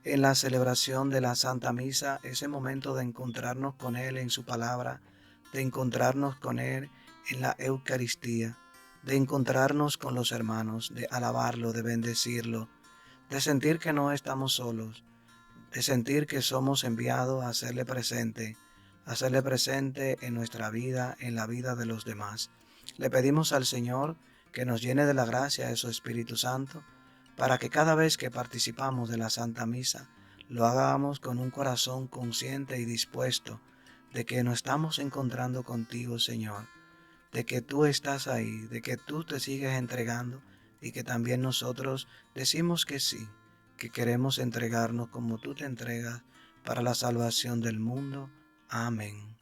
en la celebración de la Santa Misa ese momento de encontrarnos con Él en su palabra, de encontrarnos con Él en la Eucaristía, de encontrarnos con los hermanos, de alabarlo, de bendecirlo, de sentir que no estamos solos, de sentir que somos enviados a hacerle presente en nuestra vida, en la vida de los demás. Le pedimos al Señor que nos llene de la gracia de su Espíritu Santo, para que cada vez que participamos de la Santa Misa, lo hagamos con un corazón consciente y dispuesto de que nos estamos encontrando contigo, Señor, de que tú estás ahí, de que tú te sigues entregando y que también nosotros decimos que sí, que queremos entregarnos como tú te entregas para la salvación del mundo. Amén.